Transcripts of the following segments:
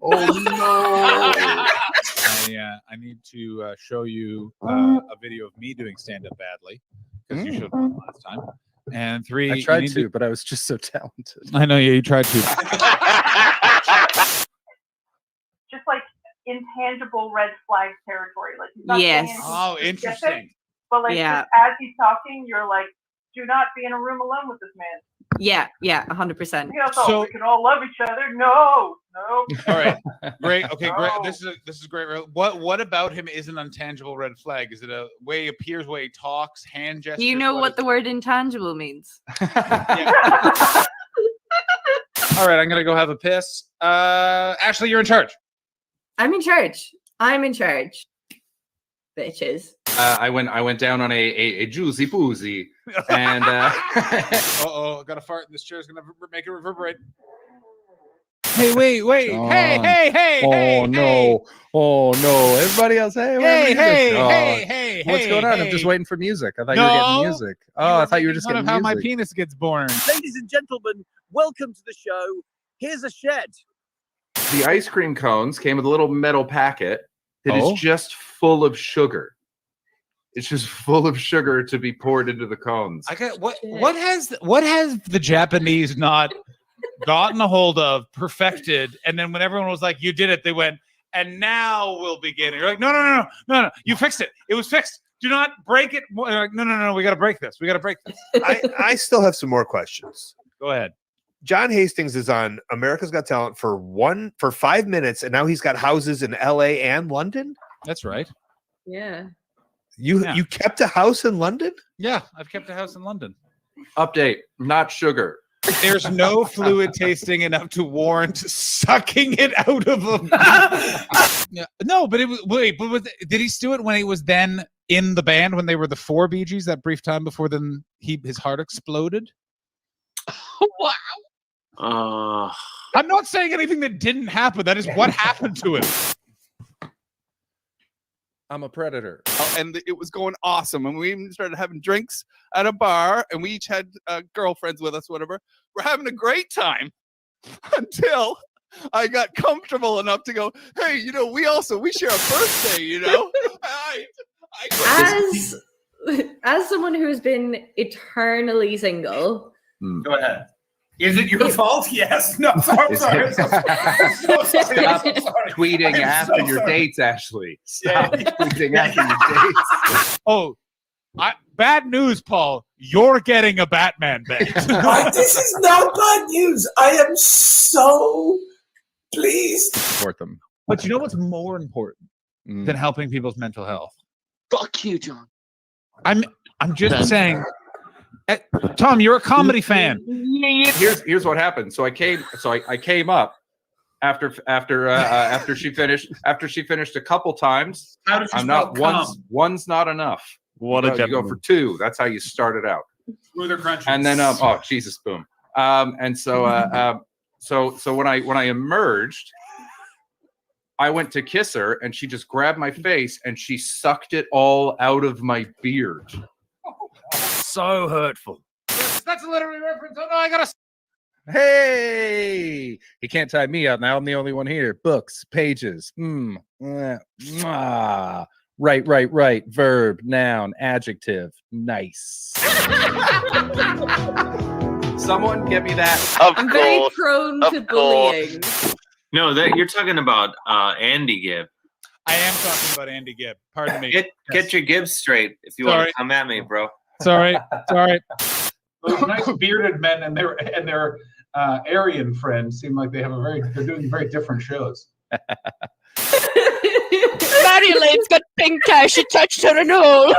Oh no! I need to show you a video of me doing stand-up badly because you showed me last time. And 3, I tried to, but I was just so talented. I know, yeah, you tried to. Just like intangible red flag territory. Like he's not saying anything Oh, specific, interesting. But like just as he's talking, you're like, do not be in a room alone with this man. Yeah, 100%. So we can all love each other. No. All right, great. Okay, great. This is great. What about him is an intangible red flag? Is it a way he appears, way he talks, hand gestures? Do you know what the word intangible means? All right, I'm gonna go have a piss. Ashley, you're in charge. I'm in charge. Bitches. I went down on a juicy boozy, and I got a fart, and this chair's gonna make it reverberate. Hey, wait! John. Hey! No! Oh no! Everybody else, hey! Hey! What's going on? I'm just waiting for music. I thought you were getting music. Oh, I thought you were just getting how music. my penis gets born. Ladies and gentlemen, welcome to the show. Here's a shed. The ice cream cones came with a little metal packet that is just full of sugar. It's just full of sugar to be poured into the cones. I got what has the Japanese not gotten a hold of, perfected, and then when everyone was like, "You did it," they went, "And now we'll begin." And you're like, "No! You fixed it. It was fixed. Do not break it." Like, no! We got to break this. I still have some more questions. Go ahead. John Hastings is on America's Got Talent for 5 minutes, and now he's got houses in L.A. and London. That's right. Yeah. You kept a house in London? Yeah, I've kept a house in London. Update: not sugar. There's no fluid tasting enough to warrant sucking it out of him. Yeah. No, but it was. Did he do it when he was then in the band when they were the 4 Bee Gees? That brief time before then, his heart exploded. Wow. I'm not saying anything that didn't happen. That is what happened to him. I'm a predator. And it was going awesome. And we even started having drinks at a bar, and we each had girlfriends with us, whatever. We're having a great time until I got comfortable enough to go, hey, we share a birthday, As someone who has been eternally single. Go ahead. Is it your fault? Yes. No. Sorry. Stop tweeting after your dates, Ashley. Stop tweeting after your dates. Oh, bad news, Paul. You're getting a Batman bed. This is not bad news. I am so pleased. Support them. But you know what's more important than helping people's mental health? Fuck you, John. I'm just saying. Tom, you're a comedy fan. Here's what happened. So I came up after she finished a couple times. How did you I'm not one's not enough. What you go for 2. That's how you start it out. Smoother crunches. And then Jesus, boom. And so so when I emerged, I went to kiss her, and she just grabbed my face and she sucked it all out of my beard. So hurtful. That's a literary reference. Oh no, I gotta. Hey, he can't tie me up now. I'm the only one here. Books, pages. Right. Verb, noun, adjective. Nice. Someone get me that. I'm very prone to bullying. No, you're talking about Andy Gibb. I am talking about Andy Gibb. Pardon me. Get your Gibbs straight if you want to come at me, bro. Sorry. Those nice bearded men and their Aryan friends seem like they're doing very different shows. Marioleine's got pink eye. She touched her and all.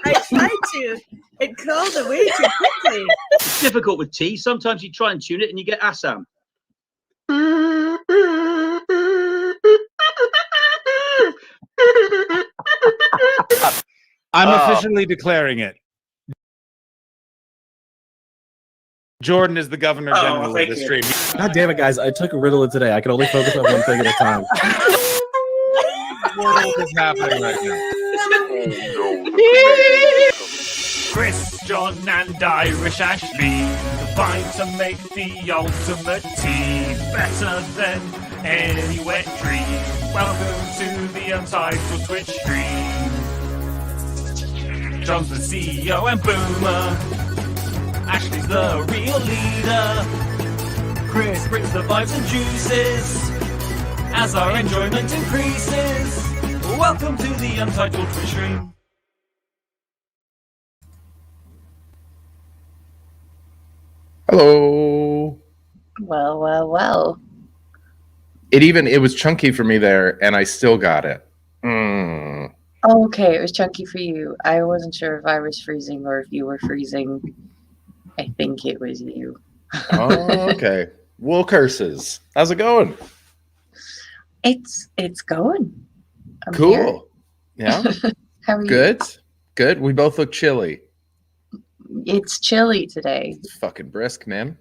I tried to. It crawled away too quickly. It's difficult with tea. Sometimes you try and tune it and you get Assam. I'm officially declaring it. Jordan is the Governor General of the stream. God damn it, guys. I took a Ritalin today. I can only focus on one thing at a time. What is happening right now? Chris, John, and Irish Ashley. combine to make the ultimate tea, better than any wet dream. Welcome to the Untitled Twitch stream. John's the CEO and Boomer. Ashley's the real leader. Chris brings the vibes and juices as our enjoyment increases. Welcome to the Untitled Twitch stream. Hello. Well. It was chunky for me there, and I still got it. Mm. Oh, okay, it was chunky for you. I wasn't sure if I was freezing or if you were freezing. I think it was you. Oh, okay. Wool curses. How's it going? It's going. I'm Cool. here. Yeah. How are you? Good. Good. We both look chilly. It's chilly today. It's fucking brisk, man.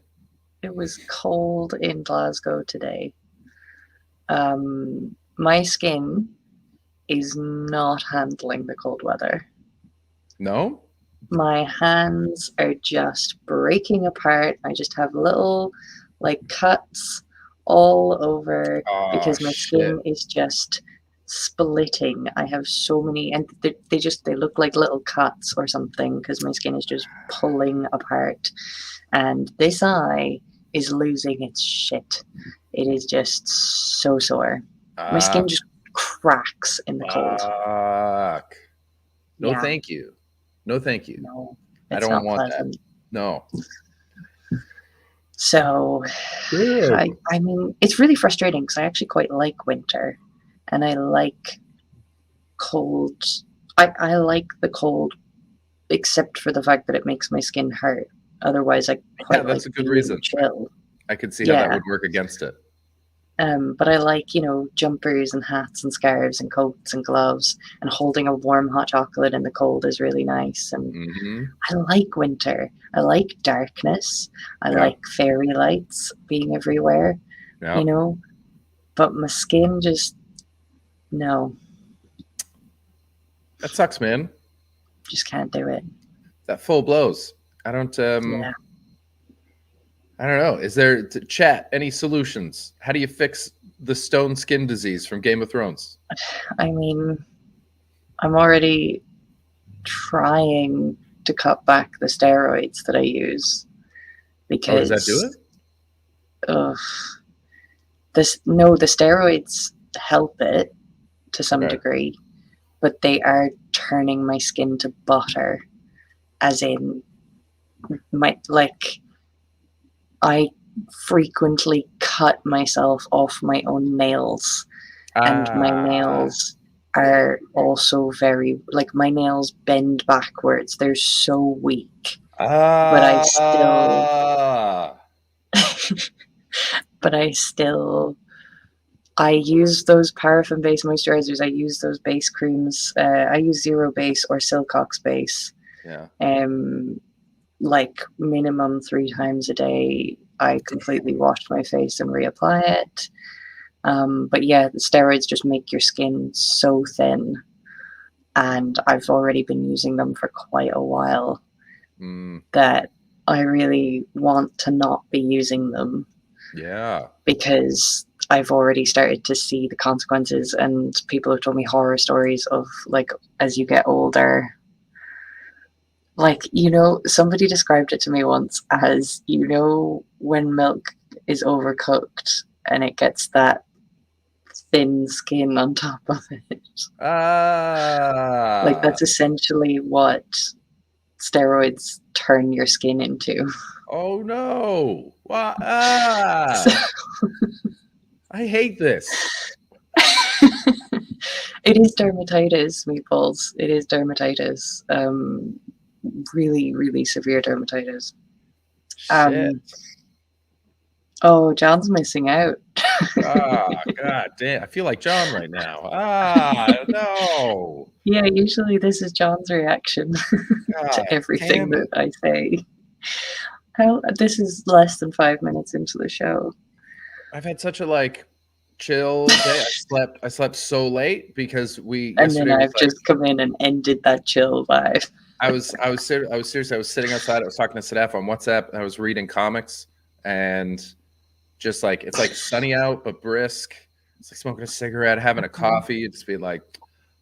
It was cold in Glasgow today. My skin is not handling the cold weather. No? My hands are just breaking apart. I just have little like cuts all over because my skin is just splitting. I have so many, and they look like little cuts or something because my skin is just pulling apart. And this eye is losing its shit. It is just so sore. My skin just cracks in the cold. Fuck. No, Yeah. thank you. No, thank you. No, I it's don't not want pleasant. that. No. So, Good. I mean, it's really frustrating because I actually quite like winter, and I like cold. I like the cold, except for the fact that it makes my skin hurt. Otherwise, I quite that's like a good being reason. chill. I could see how that Yeah. would work against it. But I like, jumpers and hats and scarves and coats and gloves, and holding a warm hot chocolate in the cold is really nice. And Mm-hmm. I like winter. I like darkness. I Yeah. like fairy lights being everywhere, Yeah. but my skin just, no, That sucks, man. just can't do it. That full blows. I don't Yeah. I don't know. Is there chat any solutions? How do you fix the stone skin disease from Game of Thrones? I mean, I'm already trying to cut back the steroids that I use because does that do it? the steroids help it to some Okay. degree, but they are turning my skin to butter, as in I frequently cut myself off my own nails, and my nails are also very, my nails bend backwards. They're so weak. But I use those paraffin-based moisturizers. I use those base creams. I use Zero Base or Silcox Base. Yeah. Minimum 3 times a day. I completely wash my face and reapply it. But yeah, the steroids just make your skin so thin, and I've already been using them for quite a while that I really want to not be using them Yeah. because I've already started to see the consequences, and people have told me horror stories of as you get older. Somebody described it to me once as, when milk is overcooked and it gets that thin skin on top of it. That's essentially what steroids turn your skin into. Oh no. I hate this. It is dermatitis, meatballs. It is dermatitis. Really, really severe dermatitis. Oh, John's missing out. God damn. I feel like John right now. No. Yeah, usually this is John's reaction to everything that I say. This is less than 5 minutes into the show. I've had such a chill day. I slept so late because And then I've just come in and ended that chill vibe. I was serious. I was sitting outside. I was talking to Sadaf on WhatsApp. And I was reading comics, and just like it's like sunny out but brisk. It's like smoking a cigarette, having a coffee. You'd just be like,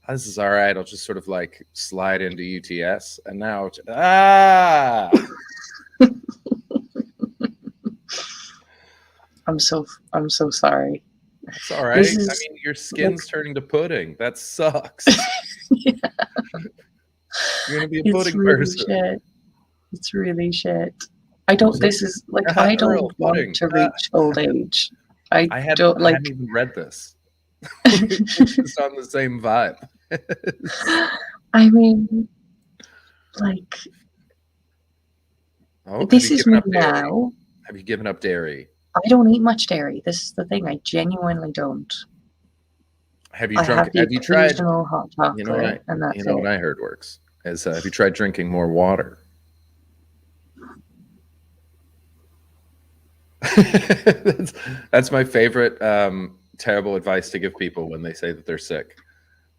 oh, "This is all right." I'll just sort of like slide into UTS, and now I'm so sorry. It's all right. This is I mean, your skin's turning to pudding. That sucks. You're gonna be a pudding really person. shit. It's really shit. I don't. This is like Hot I don't Earl want pudding. to reach old age. I don't I like. hadn't even read this. It's on the same vibe. I mean, like Oh, this have you is given me up dairy? now. Have you given up dairy? I don't eat much dairy. This is the thing. I genuinely don't. Have you I drunk? have the Have you tried? occasional hot chocolate, You know what I? and that's You know what it. I heard works is have you tried drinking more water? that's my favorite terrible advice to give people when they say that they're sick.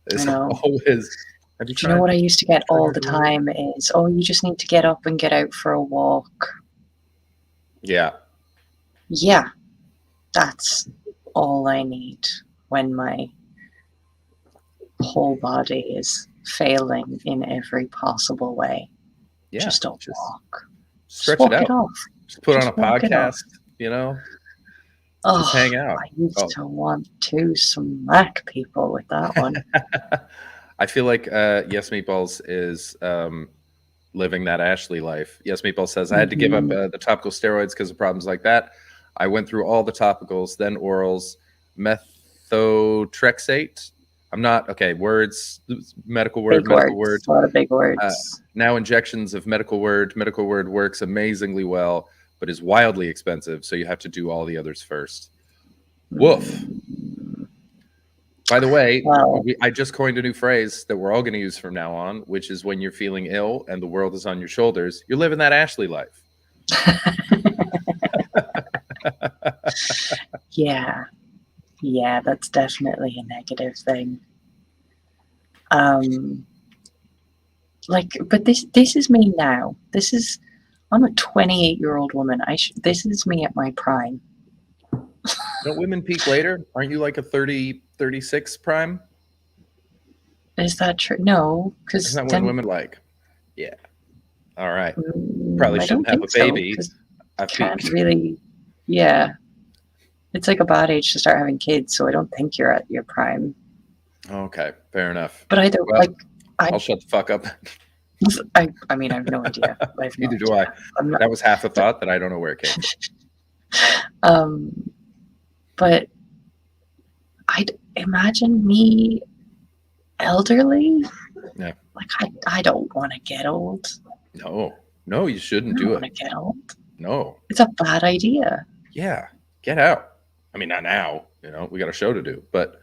It's know. always. Have you Do you know what I used to get all the time is, oh, you just need to get up and get out for a walk. Yeah. Yeah, that's all I need when my whole body is failing in every possible way. Yeah. Just a walk. Stretch walk it out. it off. Just put Just on a walk it off. podcast. You know. Oh, Just hang out. I used Oh. to want to smack people with that one. I feel like Yes Meatballs is living that Ashley life. Yes Meatballs says, I had to give up the topical steroids because of problems like that. I went through all the topicals, then orals, methotrexate. I'm not, okay, words, medical word, Big medical words, word. a lot of big words. Now injections of medical word. Medical word works amazingly well, but is wildly expensive, so you have to do all the others first. Woof. By the way, I just coined a new phrase that we're all going to use from now on, which is when you're feeling ill and the world is on your shoulders, you're living that Ashley life. Yeah. Yeah, that's definitely a negative thing. But this is me now. I'm a 28-year-old woman. This is me at my prime. Don't women peak later? Aren't you like a 30, 36 prime? Is that true? No, because Isn't that when women like? Yeah. All right. Probably I shouldn't don't have a think so, baby. 'cause I've can't peaked. really. Yeah, it's like a bad age to start having kids. So I don't think you're at your prime. Okay, fair enough. But either Well, I'll shut the fuck up. I mean, I have no idea. I have no Neither do I. I'm not- That was half a thought that I don't know where it came from. But I'd imagine me elderly. Yeah. Like I don't want to get old. No, you shouldn't I don't do want to it. get old. No. It's a bad idea. Yeah. Get out. I mean, not now. You know, we got a show to do, but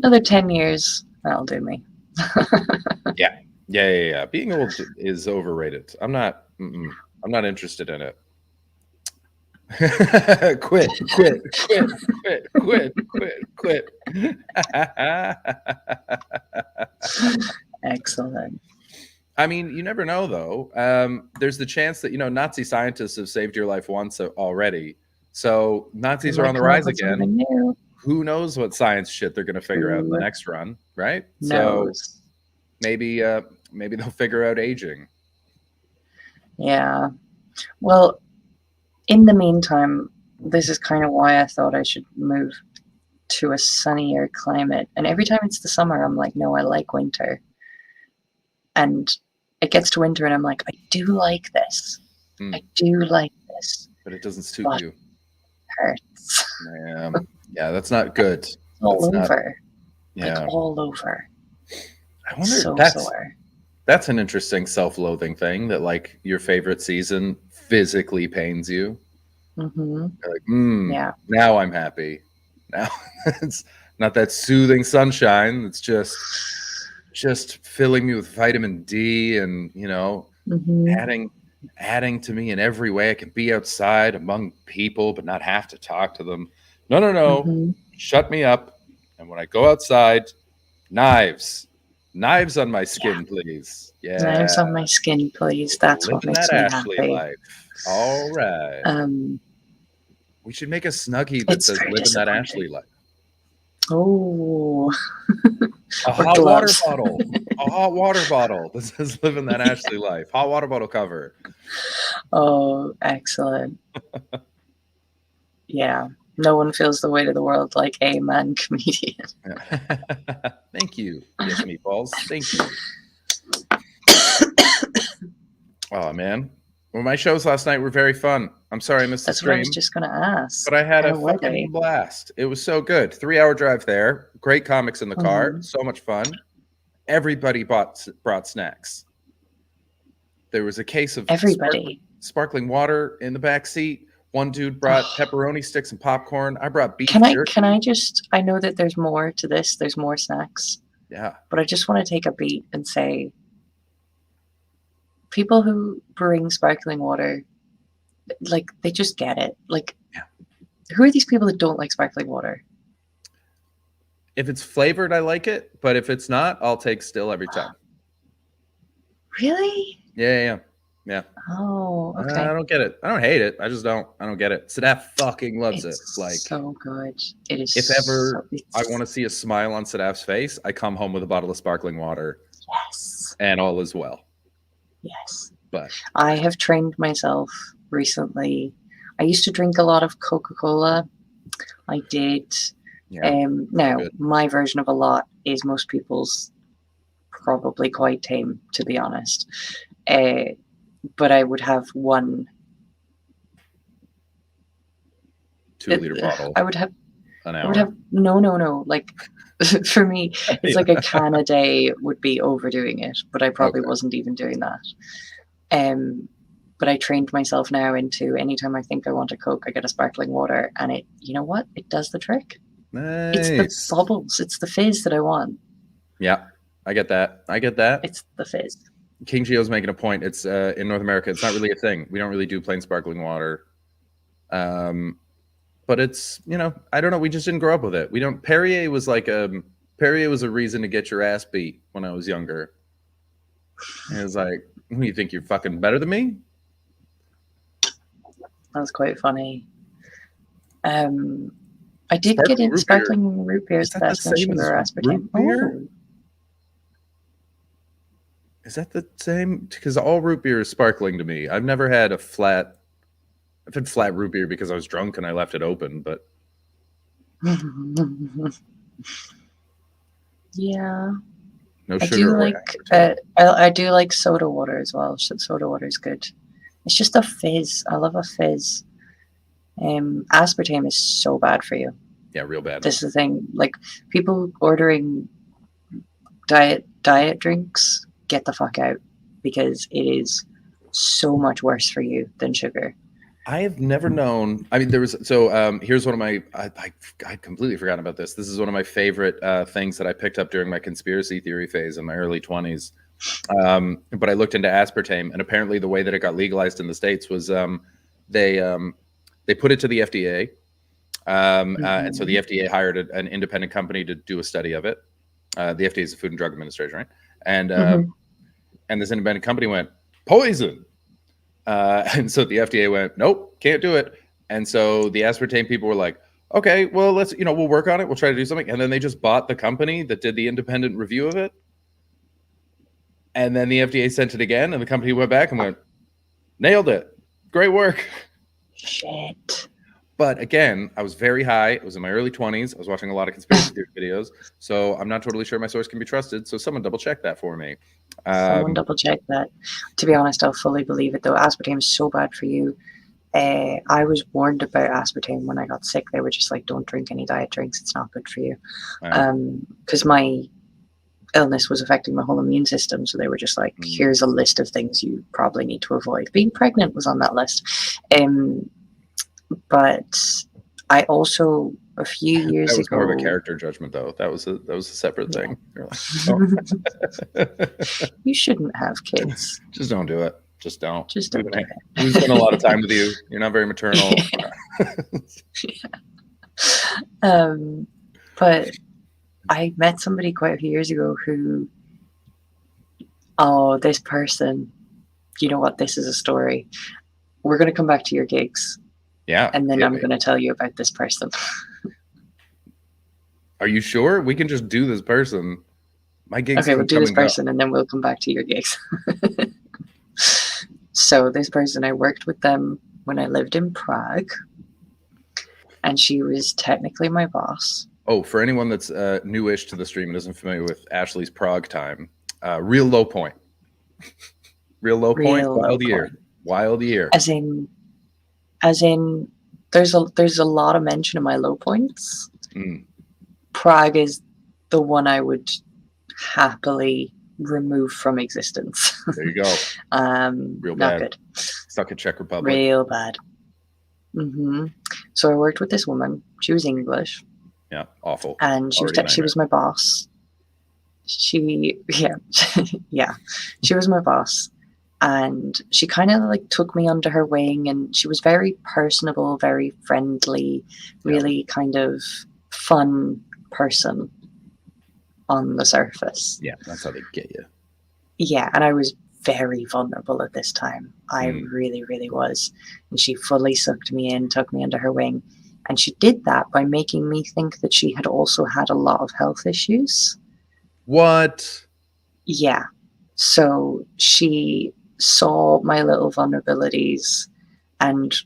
Another 10 years, that'll do me. yeah. Being old is overrated. I'm not interested in it. Quit. Excellent. I mean, you never know, though. There's the chance that, Nazi scientists have saved your life once already. So Nazis are on the rise again. Who knows what science shit they're going to figure out in the next run, right? So maybe they'll figure out aging. Yeah. Well, in the meantime, this is kind of why I thought I should move to a sunnier climate. And every time it's the summer, I'm like, no, I like winter. And it gets to winter and I'm like, I do like this. I do like this. But it doesn't suit you. It hurts. Yeah, that's not good. It's all That's not- over. yeah. Like all over. I wonder So if sore. that's an interesting self-loathing thing that like your favorite season physically pains you. Mm-hmm. You're like, Yeah. now I'm happy. Now it's not that soothing sunshine. It's just filling me with vitamin D and Mm-hmm. adding to me in every way. I can be outside among people but not have to talk to them. No. Mm-hmm. Shut me up. And when I go outside, knives, Knives on my skin, please. Yeah. Knives on my skin, please. That's what Living makes that me Ashley happy. life. All right. We should make a Snuggie that It's says very "Living that disappointing. Ashley life." Oh, A Or hot water gloves. bottle. A hot water bottle that says "Living that Ashley life." Hot water bottle cover. oh, excellent. Yeah, no one feels the weight of the world like a man comedian. Thank you. Yes, meatballs. Thank you. Oh man. Well, my shows last night were very fun. I'm sorry I missed the That's what I stream, was just going to ask. but I had a How were they? fucking blast. It was so good. 3-hour drive there. Great comics in the car. Mhm. So much fun. Everybody brought snacks. There was a case of Everybody. sparkling water in the back seat. One dude brought pepperoni sticks and popcorn. I brought beef Can jerky. I just, I know that there's more to this, there's more snacks, Yeah. but I just want to take a beat and say, people who bring sparkling water, like, they just get it. Like, who are these people that don't like sparkling water? If it's flavored, I like it. But if it's not, I'll take still every time. Really? Yeah. Oh, I okay. don't get it. I don't hate it. I just don't. I don't get it. Sadaf fucking loves It's it. Like, so good. It is. if ever so, I want to see a smile on Sadaf's face, I come home with a bottle of sparkling water. Yes. And all is well. Yes. But I have trained myself recently. I used to drink a lot of Coca-Cola. I did. Yeah, Now, good. my version of a lot is most people's probably quite tame, to be honest. But I would have one. 2-liter bottle. I would have. An I hour. would have no. Like, for me, it's like a can a day would be overdoing it, but I probably wasn't even doing that. But I trained myself now into anytime I think I want a Coke, I get a sparkling water, and it, you know what? It does the trick. Nice. It's the bubbles. It's the fizz that I want. Yeah, I get that. It's the fizz. King Geo's making a point. It's in North America, it's not really a thing. We don't really do plain sparkling water. But it's, I don't know. We just didn't grow up with it. We don't. Perrier was a reason to get your ass beat when I was younger. And it was like, you think you're fucking better than me? That's quite funny. I did Sparkling get in root beer. sparkling root beer. Is The that the best no same as sugar aspartame. root beer? Oh, Is that the same? Because all root beer is sparkling to me. I've never had I've had flat root beer because I was drunk and I left it open, but yeah. no I sugar. do or like I do like soda water as well. Soda water is good. It's just a fizz. I love a fizz. Aspartame is so bad for you. Yeah, real bad. This is the thing. Like, people ordering diet drinks, get the fuck out, because it is so much worse for you than sugar. I have never known. I mean, here's one of my. I completely forgot about this. This is one of my favorite things that I picked up during my conspiracy theory phase in my early 20s. But I looked into aspartame, and apparently the way that it got legalized in the States was they put it to the FDA, and so the FDA hired an independent company to do a study of it. The FDA is the Food and Drug Administration, right? And this independent company went, poison. And so the FDA went, nope, can't do it. And so the aspartame people were like, okay, well, let's, we'll work on it. We'll try to do something. And then they just bought the company that did the independent review of it. And then the FDA sent it again, and the company went back and went, nailed it. Great work. Shit. But again, I was very high. It was in my early 20s. I was watching a lot of conspiracy theory videos. So I'm not totally sure my source can be trusted. So someone double check that for me. Someone double check that. To be honest, I'll fully believe it, though. Aspartame is so bad for you. I was warned about aspartame when I got sick. They were just like, don't drink any diet drinks. It's not good for you. Because my illness was affecting my whole immune system. So they were just like, here's a list of things you probably need to avoid. Being pregnant was on that list. But I also, a few years ago, that was more of a character judgment, though. That was a separate thing. You're like, oh. You shouldn't have kids. Just don't do it. Just don't. Just don't do it. We spend a lot of time with you. You're not very maternal. But I met somebody quite a few years ago who Oh, this person. You know what? This is a story. We're going to come back to your gigs. Yeah. And then hit I'm me. going to tell you about this person. Are you sure? We can just do this person. My gigs. Okay, we'll can do come this and go. person and then we'll come back to your gigs. So this person, I worked with them when I lived in Prague. And she was technically my boss. Oh, for anyone that's newish to the stream and isn't familiar with Ashley's Prague time, real low point. Real low point. Real low Wild year. point. Wild year. As in, there's a lot of mention of my low points. Mm. Prague is the one I would happily remove from existence. There you go. Real not bad. good. Stuck in Czech Republic. Real bad. So I worked with this woman. She was English, Yeah, awful. and she Already was my boss. She was my boss, and she kind of like took me under her wing, and she was very personable, very friendly, really kind of fun person on the surface. Yeah, that's how they get you. Yeah, and I was very vulnerable at this time. I really, really was. And she fully sucked me in, took me under her wing. And she did that by making me think that she had also had a lot of health issues. What? Yeah. So she saw my little vulnerabilities and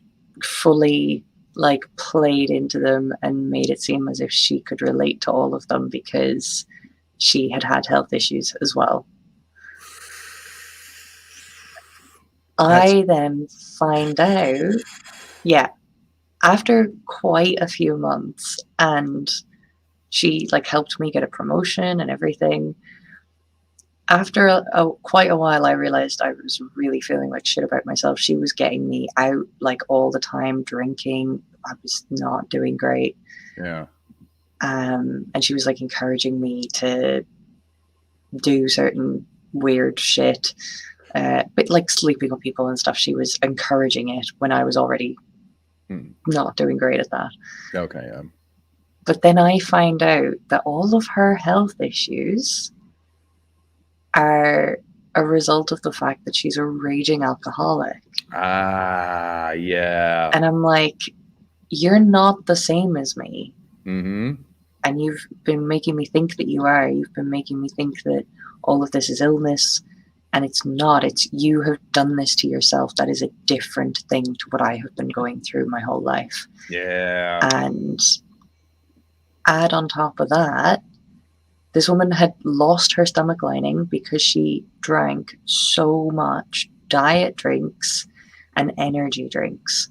fully like played into them and made it seem as if she could relate to all of them because she had had health issues as well. I then find out, after quite a few months, and she like helped me get a promotion and everything. After quite a while, I realized I was really feeling like shit about myself. She was getting me out like all the time, drinking. I was not doing great. Yeah. And she was like encouraging me to do certain weird shit. But like sleeping with people and stuff, she was encouraging it when I was already not doing great at that. Okay. But then I find out that all of her health issues are a result of the fact that she's a raging alcoholic. Ah, yeah. And I'm like, you're not the same as me. Mm-hmm. And you've been making me think that you are. You've been making me think that all of this is illness. And it's not. It's you have done this to yourself. That is a different thing to what I have been going through my whole life. Yeah. And add on top of that, this woman had lost her stomach lining because she drank so much diet drinks and energy drinks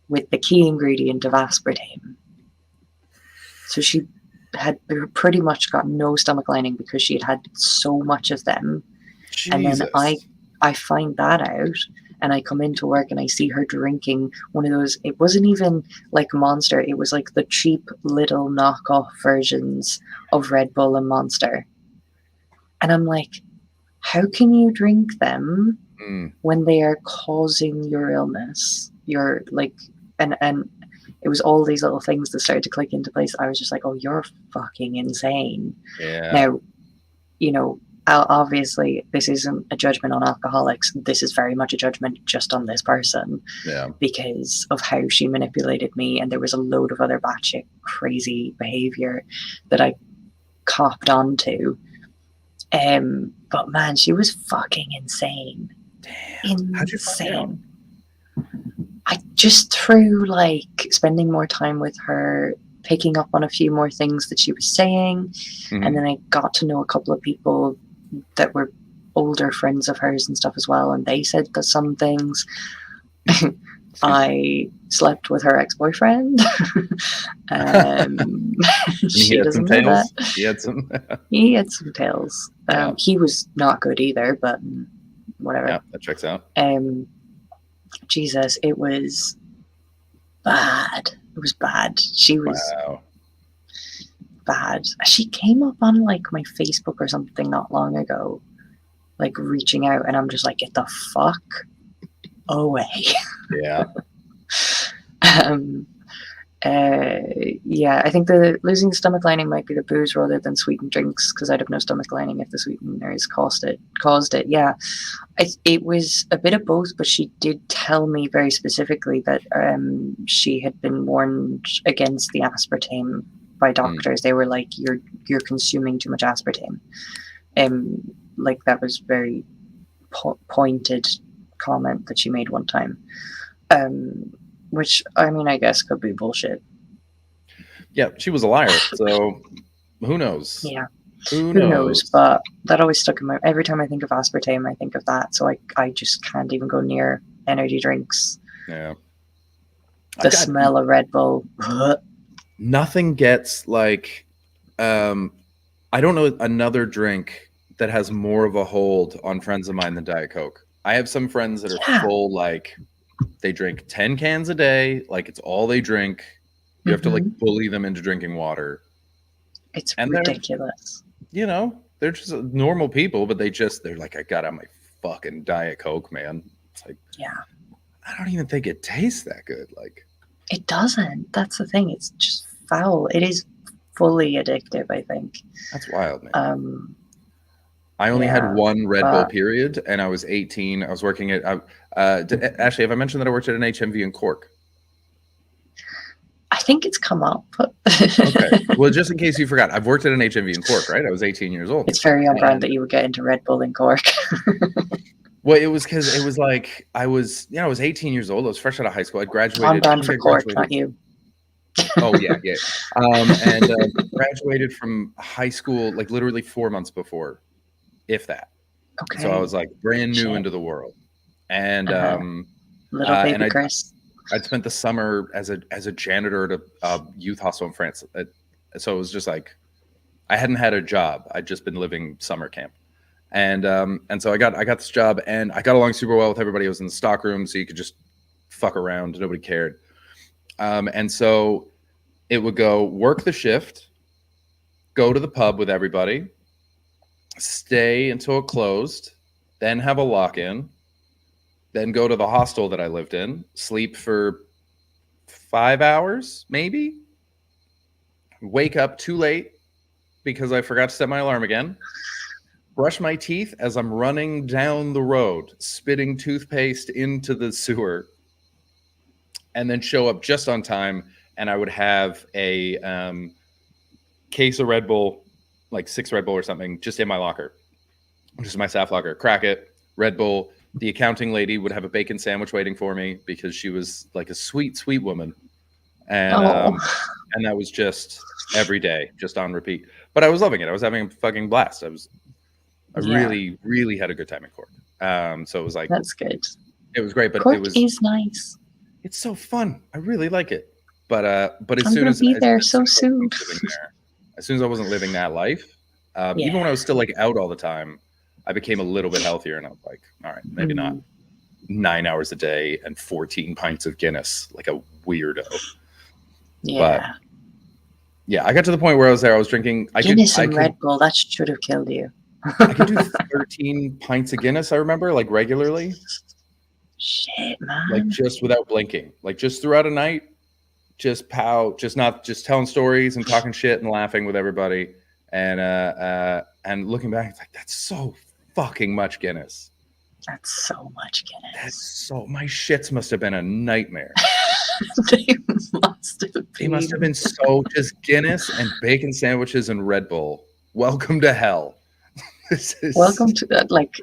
with the key ingredient of aspartame. So she had pretty much got no stomach lining because she had had so much of them. Jesus. And then I find that out, and I come into work and I see her drinking one of those. It wasn't even like Monster. It was like the cheap little knockoff versions of Red Bull and Monster. And I'm like, how can you drink them when they are causing your illness? You're like, and it was all these little things that started to click into place. I was just like, oh, you're fucking insane. Yeah. Now, you know, obviously this isn't a judgment on alcoholics. This is very much a judgment just on this person. Yeah. Because of how she manipulated me, and there was a load of other batshit crazy behavior that I copped onto. But man, she was fucking insane. Damn. How'd you find out? I just through like spending more time with her, picking up on a few more things that she was saying, and then I got to know a couple of people that were older friends of hers and stuff as well, and they said that some things. I slept with her ex-boyfriend. She doesn't know that. He had some. He had some tales. He was not good either, but whatever. Yeah, that checks out. Jesus, it was bad. It was bad. She was bad. She came up on like my Facebook or something not long ago, like reaching out, and I'm just like, get the fuck away. Yeah. Yeah, I think the losing stomach lining might be the booze rather than sweetened drinks, because I'd have no stomach lining if the sweeteners caused it. Yeah, it was a bit of both, but she did tell me very specifically that she had been warned against the aspartame by doctors. They were like, "You're consuming too much aspartame." Like that was very pointed comment that she made one time. Which, I mean, I guess could be bullshit. Yeah, she was a liar. So who knows? Yeah. Who knows? But that always stuck in my. Every time I think of aspartame, I think of that. So I just can't even go near energy drinks. Yeah. The smell of Red Bull. Nothing gets like, I don't know another drink that has more of a hold on friends of mine than Diet Coke. I have some friends that are full, like, they drink 10 cans a day, like it's all they drink. You have to like bully them into drinking water. It's ridiculous. You know, they're just normal people, but they're like, I got on my fucking Diet Coke, man. It's like, yeah, I don't even think it tastes that good. Like, it doesn't. That's the thing. It's just foul. It is fully addictive, I think. That's wild, man. I only had one Red Bull period, and I was 18. I was working at Ashley, have I mentioned that I worked at an HMV in Cork? I think it's come up. Okay. Well, just in case you forgot, I've worked at an HMV in Cork, right? I was 18 years old. It's very on brand that you would get into Red Bull in Cork. Well, it was because it was like I was 18 years old. I was fresh out of high school. I graduated. On brand for Cork, not you. Oh yeah. And graduated from high school like literally 4 months before, if that. Okay. So I was like brand new into the world, and little baby Chris. I'd spent the summer as a janitor at a youth hostel in France. So it was just like I hadn't had a job. I'd just been living summer camp, and so I got this job, and I got along super well with everybody. I was in the stock room, so you could just fuck around. Nobody cared. And so it would go work the shift, go to the pub with everybody, stay until it closed, then have a lock-in, then go to the hostel that I lived in, sleep for 5 hours, maybe, wake up too late because I forgot to set my alarm again, brush my teeth as I'm running down the road, spitting toothpaste into the sewer, and then show up just on time, and I would have a case of Red Bull, like 6 Red Bull or something, just in my locker, just my staff locker. Crack it, Red Bull. The accounting lady would have a bacon sandwich waiting for me because she was like a sweet, sweet woman, and that was just every day, just on repeat. But I was loving it. I was having a fucking blast. I really, really had a good time in Cork. So it was like that's good. It was great, but Cork it is nice. It's so fun. I really like it. But as I'm soon gonna as be there so soon. As soon as I wasn't living that life, even when I was still like out all the time, I became a little bit healthier, and I was like, all right, maybe not 9 hours a day and 14 pints of Guinness like a weirdo. Yeah. But yeah, I got to the point where I was there. I was drinking Guinness and Red Bull. That should have killed you. I could do 13 pints of Guinness. I remember, like regularly. Shit, man. Like just without blinking, like just throughout a night, just telling stories and talking shit and laughing with everybody, and looking back, it's like that's so fucking much Guinness. That's so much Guinness. My shits must have been a nightmare. They must have been so just Guinness and bacon sandwiches and Red Bull. Welcome to hell. Welcome to that. Like,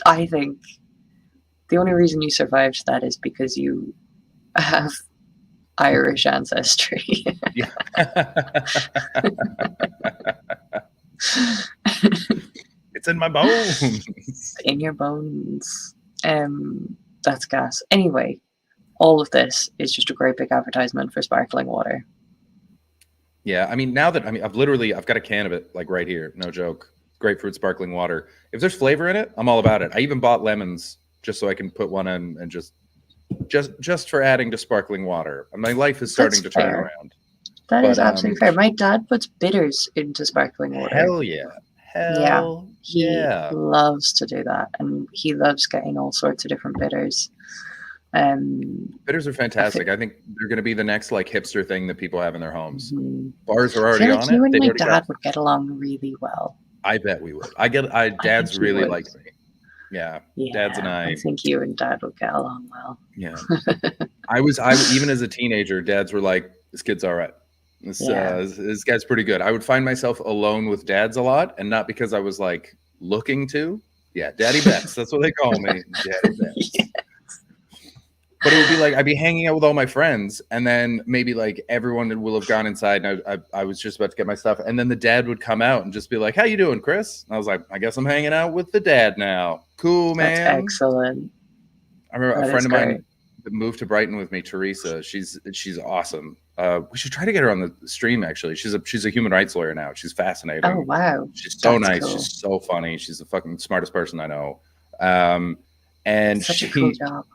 I think the only reason you survived that is because you have Irish ancestry. Yeah. It's in my bones. In your bones. That's gas. Anyway, all of this is just a great big advertisement for sparkling water. Yeah, I mean, I've got a can of it like right here. No joke. Grapefruit sparkling water. If there's flavor in it, I'm all about it. I even bought lemons just so I can put one in and just for adding to sparkling water. My life is starting to turn around. That is absolutely fair. My dad puts bitters into sparkling water. Hell yeah. He loves to do that, and he loves getting all sorts of different bitters. Bitters are fantastic. I think they're going to be the next like hipster thing that people have in their homes. Bars are already I feel like on you it. and They've my already got- dad would get along really well. I bet we would. Dad's you really would. like me. Yeah, Yeah, Dad's and I I. think you and dad would get along well. Yeah, I even as a teenager, dads were like, "This kid's all right. This guy's pretty good." I would find myself alone with dads a lot, and not because I was like looking to. Yeah, Daddy Bets. That's what they call me, Daddy Bets. But it would be like I'd be hanging out with all my friends, and then maybe like everyone will have gone inside, and I was just about to get my stuff, and then the dad would come out and just be like, "How you doing, Chris?" And I was like, "I guess I'm hanging out with the dad now. Cool, man." That's excellent. I remember That a friend is of mine great. that moved to Brighton with me, Teresa. She's awesome. We should try to get her on the stream. Actually, she's a human rights lawyer now. She's fascinating. Oh wow, She's so That's nice. cool. She's so funny. She's the fucking smartest person I know. And Such a cool job.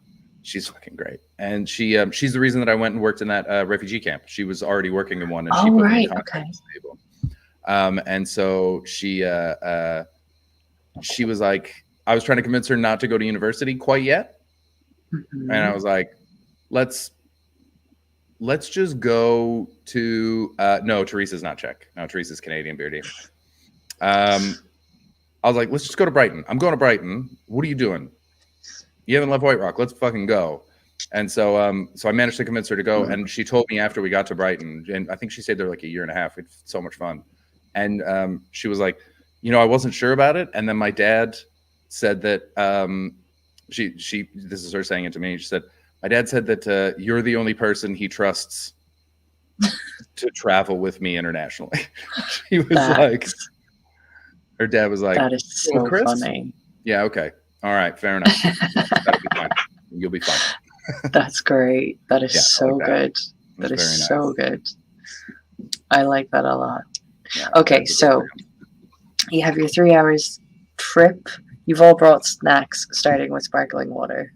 she's fucking great. And she's the reason that I went and worked in that refugee camp. She was already working in one, and she Oh put me in right, contact okay. with people. And so she was like, I was trying to convince her not to go to university quite yet, Mhm. and I was like, let's just go to no, Teresa's not Czech. No, Teresa's Canadian, Beardy. I was like, let's just go to Brighton. I'm going to Brighton. What are you doing? You haven't left White Rock. Let's fucking go. And so I managed to convince her to go. And she told me after we got to Brighton, and I think she stayed there like a year and a half. We had so much fun. And she was like, I wasn't sure about it. And then my dad said that she this is her saying it to me. She said, my dad said that you're the only person he trusts to travel with me internationally. She was like, her dad was like, that is so Chris? funny. Yeah, okay. All right, fair enough. That'll be fine. You'll be fine. That's great. That is Yeah, I so like that. good. That That's is very so good. I like that a lot. Yeah, Okay, that's a so good you have your 3 hours trip. You've all brought snacks, starting with sparkling water.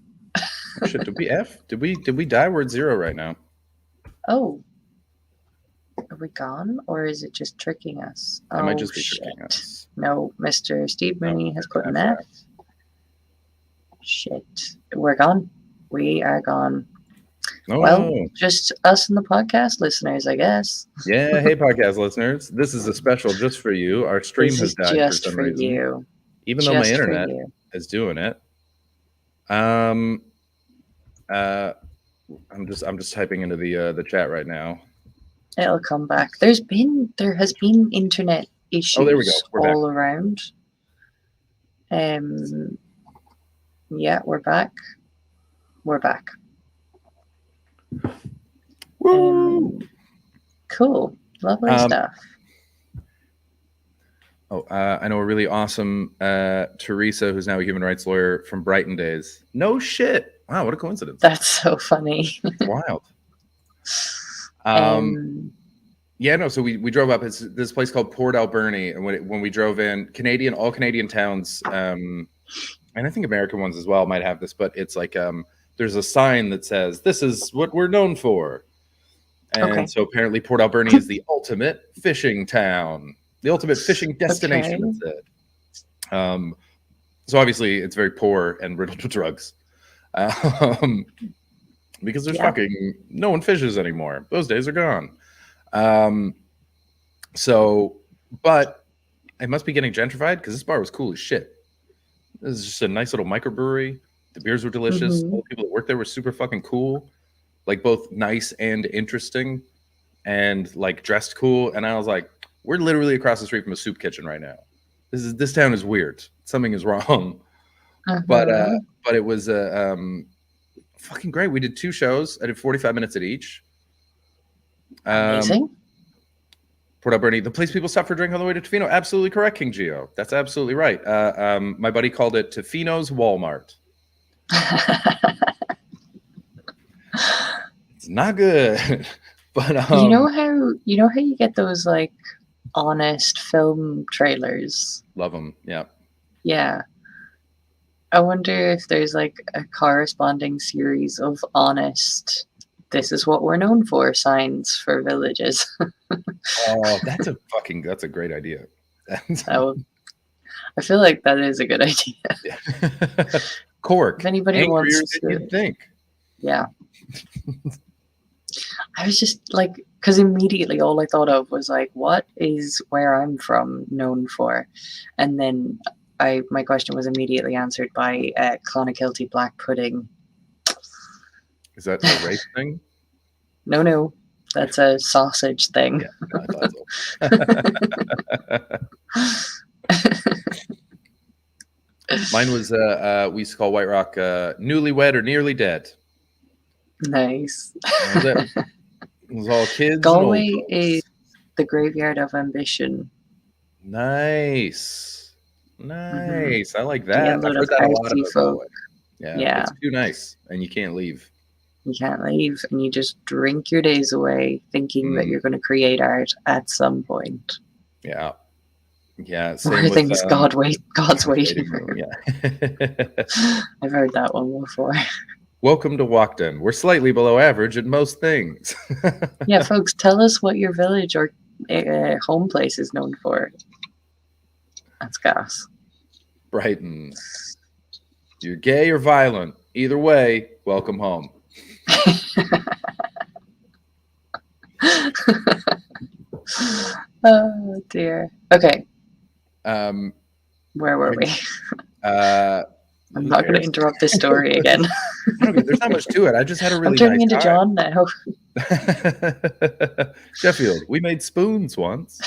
Oh, shit, did we F? Did we die? We're at 0 right now. Oh. Are we gone, or is it just tricking us? It Oh, might just be shit. tricking us. No, Mr. Steve Mooney has put an F. F. Shit. We're gone. We are gone. Oh, Well, just us and the podcast listeners, I guess. yeah. Hey, podcast listeners. This is a special just for you. Our stream This has is died just for some for reason. you. Even though my Just for internet you. is doing it. I'm just typing into the chat right now. It'll come back. There has been internet issues Oh, there we go. We're back. all around. Yeah, we're back. We're back. Cool. Lovely stuff. Oh, I know a really awesome Teresa, who's now a human rights lawyer from Brighton days. No shit. Wow, what a coincidence. That's so funny. It's wild. Yeah, no. So we drove up. It's this place called Port Alberni, and when we drove in, all Canadian towns, and I think American ones as well might have this, but it's like there's a sign that says this is what we're known for, and so apparently Port Alberni is the ultimate fishing town, the ultimate fishing destination. Okay. That's it. So obviously it's very poor and riddled with drugs, because there's fucking no one fishes anymore. Those days are gone. But it must be getting gentrified because this bar was cool as shit. This is just a nice little microbrewery. The beers were delicious. All the people that worked there were super fucking cool, like both nice and interesting, and like dressed cool. And I was like, we're literally across the street from a soup kitchen right now. This town is weird. Something is wrong. But it was fucking great. We did 2 shows. I did 45 minutes at each. Amazing. Port Alberni, the place people stop for a drink on the way to Tofino. Absolutely correct, King Geo. That's absolutely right. My buddy called it Tofino's Walmart. It's not good, but you know how you get those like honest film trailers? Love them. Yeah. Yeah. I wonder if there's like a corresponding series of honest, this is what we're known for signs for villages. Oh, that's a great idea. I feel like that is a good idea. Cork. If anybody Angrier wants than to, you'd think. Yeah. I was just like, because immediately all I thought of was like, what is where I'm from known for? And then my question was immediately answered by Clonakilty black pudding. Is that a race thing? No, that's a sausage thing. Yeah, I thought so. Mine was we used to call White Rock newlywed or nearly dead. Nice. That was it. It was all kids. Galway and old is the graveyard of ambition. Nice. Nice. I like that. Yeah, I've load heard of that a lot artsy about folk. Galway. Yeah, Yeah. it's too nice, and you can't leave. You can't leave, and you just drink your days away thinking that you're going to create art at some point. Yeah. Yeah. Same Where with, things God's waiting room, for. Yeah. I've heard that one before. Welcome to Walkden. We're slightly below average at most things. Yeah, folks, tell us what your village or home place is known for. That's gas. Brighton. You're gay or violent. Either way, welcome home. Oh dear. Okay. Where were we? I'm not going to interrupt this story again. There's not much to it. I just had a really I'm turning nice into time. John now. Sheffield, we made spoons once.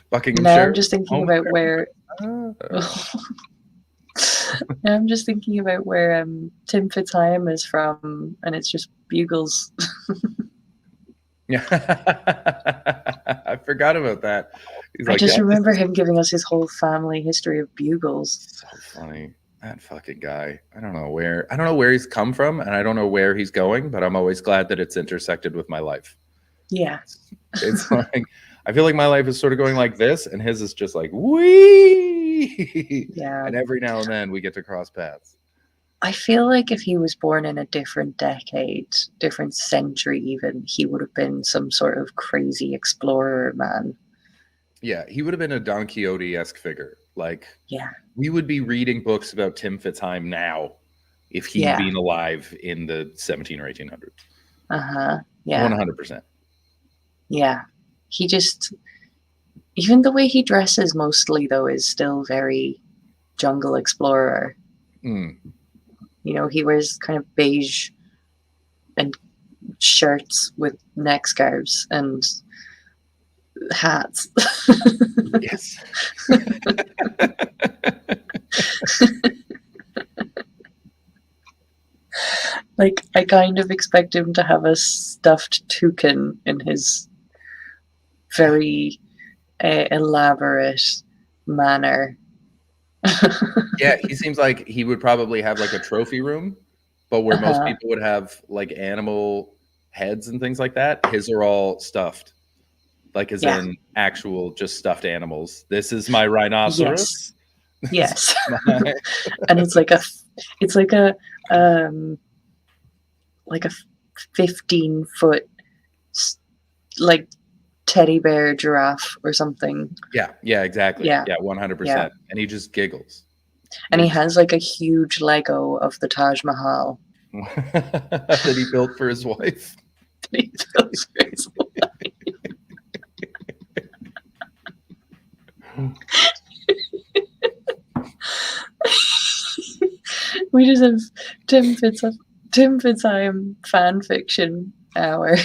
Buckinghamshire. Now I'm just thinking home about fair. where. Now I'm just thinking about where Tim Fitzheim is from, and it's just bugles. Yeah, I forgot about that. He's I like, just "Yeah, remember him giving us his whole family history of bugles. so funny. That fucking guy. I don't know where he's come from, and I don't know where he's going, but I'm always glad that it's intersected with my life. Yeah. It's like I feel like my life is sort of going like this, and his is just like wee. Yeah. And every now and then we get to cross paths. I feel like if he was born in a different decade, different century even, he would have been some sort of crazy explorer man. Yeah, he would have been a Don Quixote-esque figure. Like, Yeah. we would be reading books about Tim Fitzheim now if he'd Yeah. been alive in the 17 or 1800s. Uh-huh. Yeah. 100%. Yeah. He just, even the way he dresses mostly though is still very jungle explorer. Mm. You know, he wears kind of beige and shirts with neck scarves and hats. Yes. Like, I kind of expect him to have a stuffed toucan in his very elaborate manner. Yeah, he seems like he would probably have like a trophy room, but where most Uh-huh. people would have like animal heads and things like that, his are all stuffed. Like as Yeah. in actual just stuffed animals. This is my rhinoceros. Yes. My- And it's like a 15-foot like teddy bear giraffe or something. yeah, exactly. Yeah. Yeah, 100%. Yeah. And he just giggles. And he has like a huge Lego of the Taj Mahal. That he built for his wife. He built for his wife. We just have Tim Fitzheim fan fiction hour.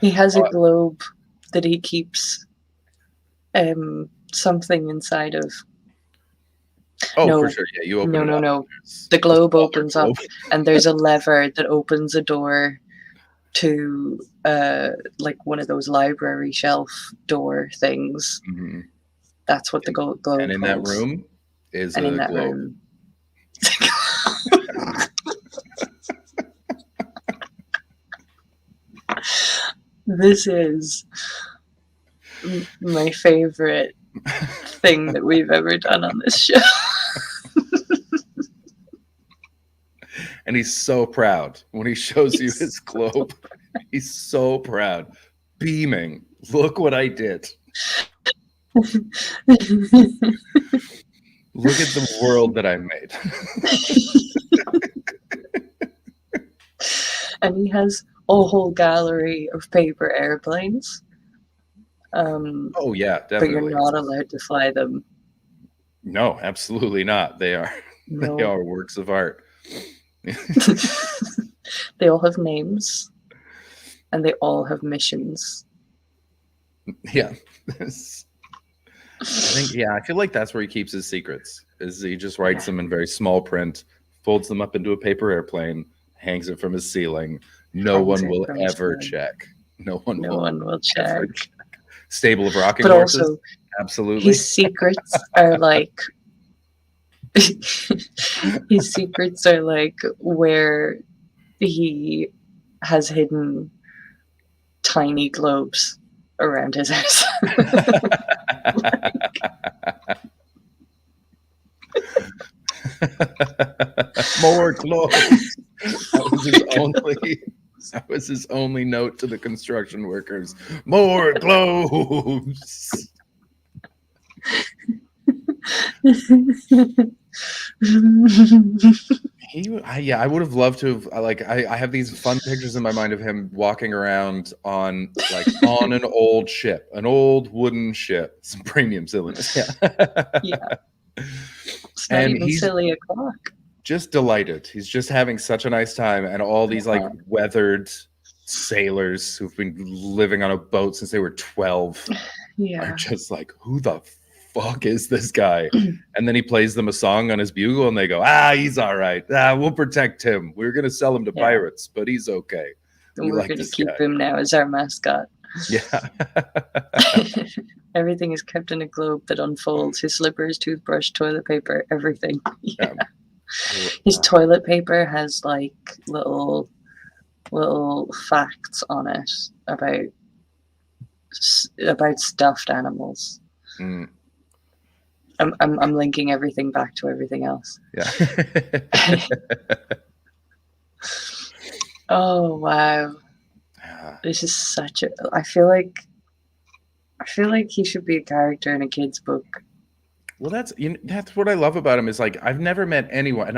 He has a globe that he keeps something inside of. Oh, No. for sure. Yeah, you open it up. No. The globe opens up, and there's a lever that opens a door to like one of those library shelf door things. Mhm. That's what the globe And in that holds. room is And a in that globe. room. This is my favorite thing that we've ever done on this show. And he's so proud when he shows you his globe. He's so proud, beaming. Look what I did. Look at the world that I made. And he has a whole gallery of paper airplanes. Oh yeah, But definitely. you're not allowed to fly them. No, absolutely not. They are No. they are works of art. They all have names, and they all have missions. Yeah. I think I feel like that's where he keeps his secrets. Is he just writes them in very small print, folds them up into a paper airplane, hangs it from his ceiling. No Hangs one it will from his ever ceiling. check. No one No one will ever check. Stable of rocking But horses. also, Absolutely. his secrets are like his secrets are like where he has hidden tiny globes around his house. More clothes. That was his only note to the construction workers. More globes. I would have loved to have I have these fun pictures in my mind of him walking around on on an old ship, an old wooden ship, some premium silliness. Yeah. It's not And even he's silly o'clock. just delighted. He's just having such a nice time, and all these weathered sailors who've been living on a boat since they were 12 Yeah. are just like, who the fuck is this guy? And then he plays them a song on his bugle, and they go, he's all right. We'll protect him. We're gonna sell him to Yeah. pirates, but he's okay. And We we're like going to this keep guy. him now as our mascot. Yeah. Everything is kept in a globe that unfolds. His slippers, toothbrush, toilet paper, everything. Yeah. His toilet paper has like little facts on it about stuffed animals. Mm. I'm linking everything back to everything else. Yeah. Oh wow. This is such a I feel like he should be a character in a kid's book. Well, that's what I love about him is I've never met anyone,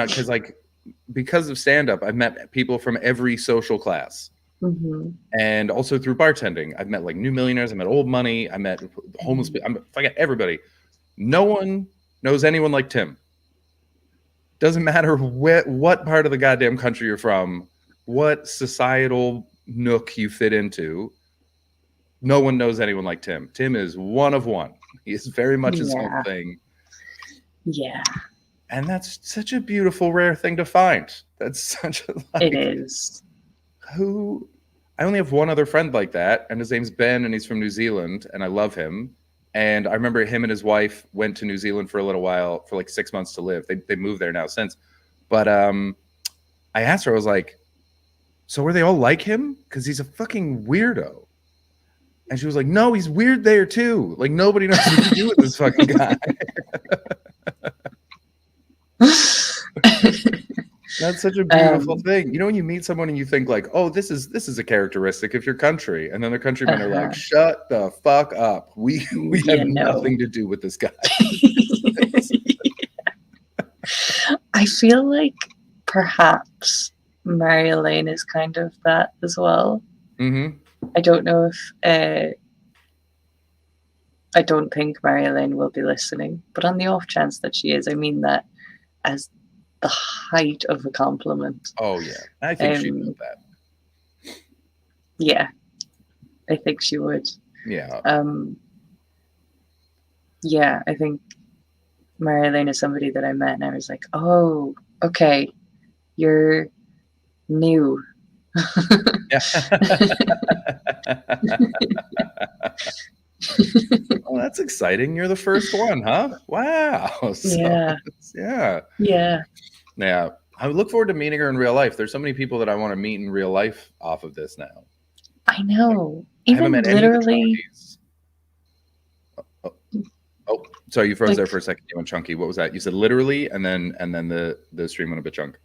because of stand-up, I've met people from every social class. Mm-hmm. And also through bartending, I've met new millionaires, I met old money, I met homeless people, I got everybody. No one knows anyone like Tim. Doesn't matter what part of the goddamn country you're from, what societal nook you fit into, no one knows anyone like Tim. Tim is one of one. He is very much his own thing. Yeah. And that's such a beautiful, rare thing to find. That's such a it is. I only have one other friend like that, and his name's Ben, and he's from New Zealand, and I love him. And I remember him and his wife went to New Zealand for a little while, for 6 months to live. They moved there now since. But I asked her, I was like, so were they all like him? Because he's a fucking weirdo. And she was like, no, he's weird there too. Nobody knows what to do with this fucking guy. That's such a beautiful thing. You know, when you meet someone and you think oh, this is a characteristic of your country, and then their countrymen are like, shut the fuck up. We have nothing to do with this guy. I feel like perhaps Mary Elaine is kind of that as well. Mm-hmm. I don't know if I don't think Mary Elaine will be listening, but on the off chance that she is, I mean that as the height of a compliment. Oh yeah, I think she knows that. Yeah, I think she would. Yeah. Yeah, I think Mary Elaine is somebody that I met, and I was like, oh, okay, you're new. Oh, that's exciting. You're the first one, huh? Wow. Yeah. Yeah. I look forward to meeting her in real life. There's so many people that I want to meet in real life off of this now. I know. I haven't Even met any of the literally. Oh, sorry, you froze there for a second. You went chunky. What was that? You said literally, and then the stream went a bit chunk.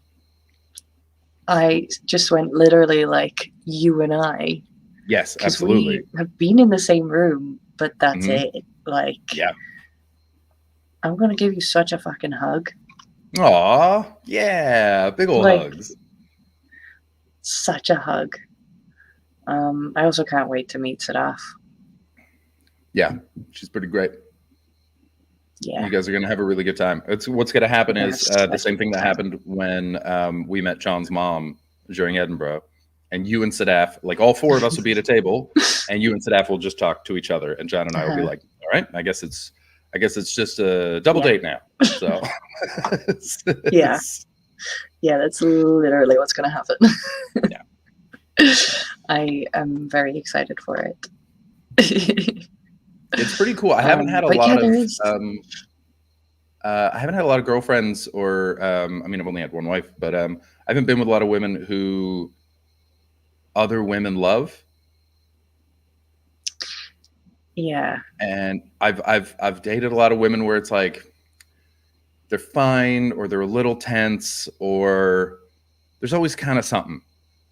I just went literally like you and I. Yes, absolutely. We have been in the same room, but that's it. Like, Yeah. I'm gonna give you such a fucking hug. Aw, yeah, big old Like, hugs. Such a hug. I also can't wait to meet Sadaf. Yeah, she's pretty great. Yeah. You guys are gonna have a really good time. It's what's gonna happen is Yes, the same thing that happened when we met John's mom during Edinburgh, and you and Sadaf, like all four of us will be at a table, and you and Sadaf will just talk to each other, and John and I will be like, all right, I guess it's just a double date now. So Yeah. Yeah, that's literally what's gonna happen. Yeah. I am very excited for it. It's pretty cool. I haven't had a but lot yeah, of there is- I haven't had a lot of girlfriends, or I mean, I've only had one wife, but I haven't been with a lot of women who other women love. Yeah. And I've dated a lot of women where it's like they're fine, or they're a little tense, or there's always kind of something.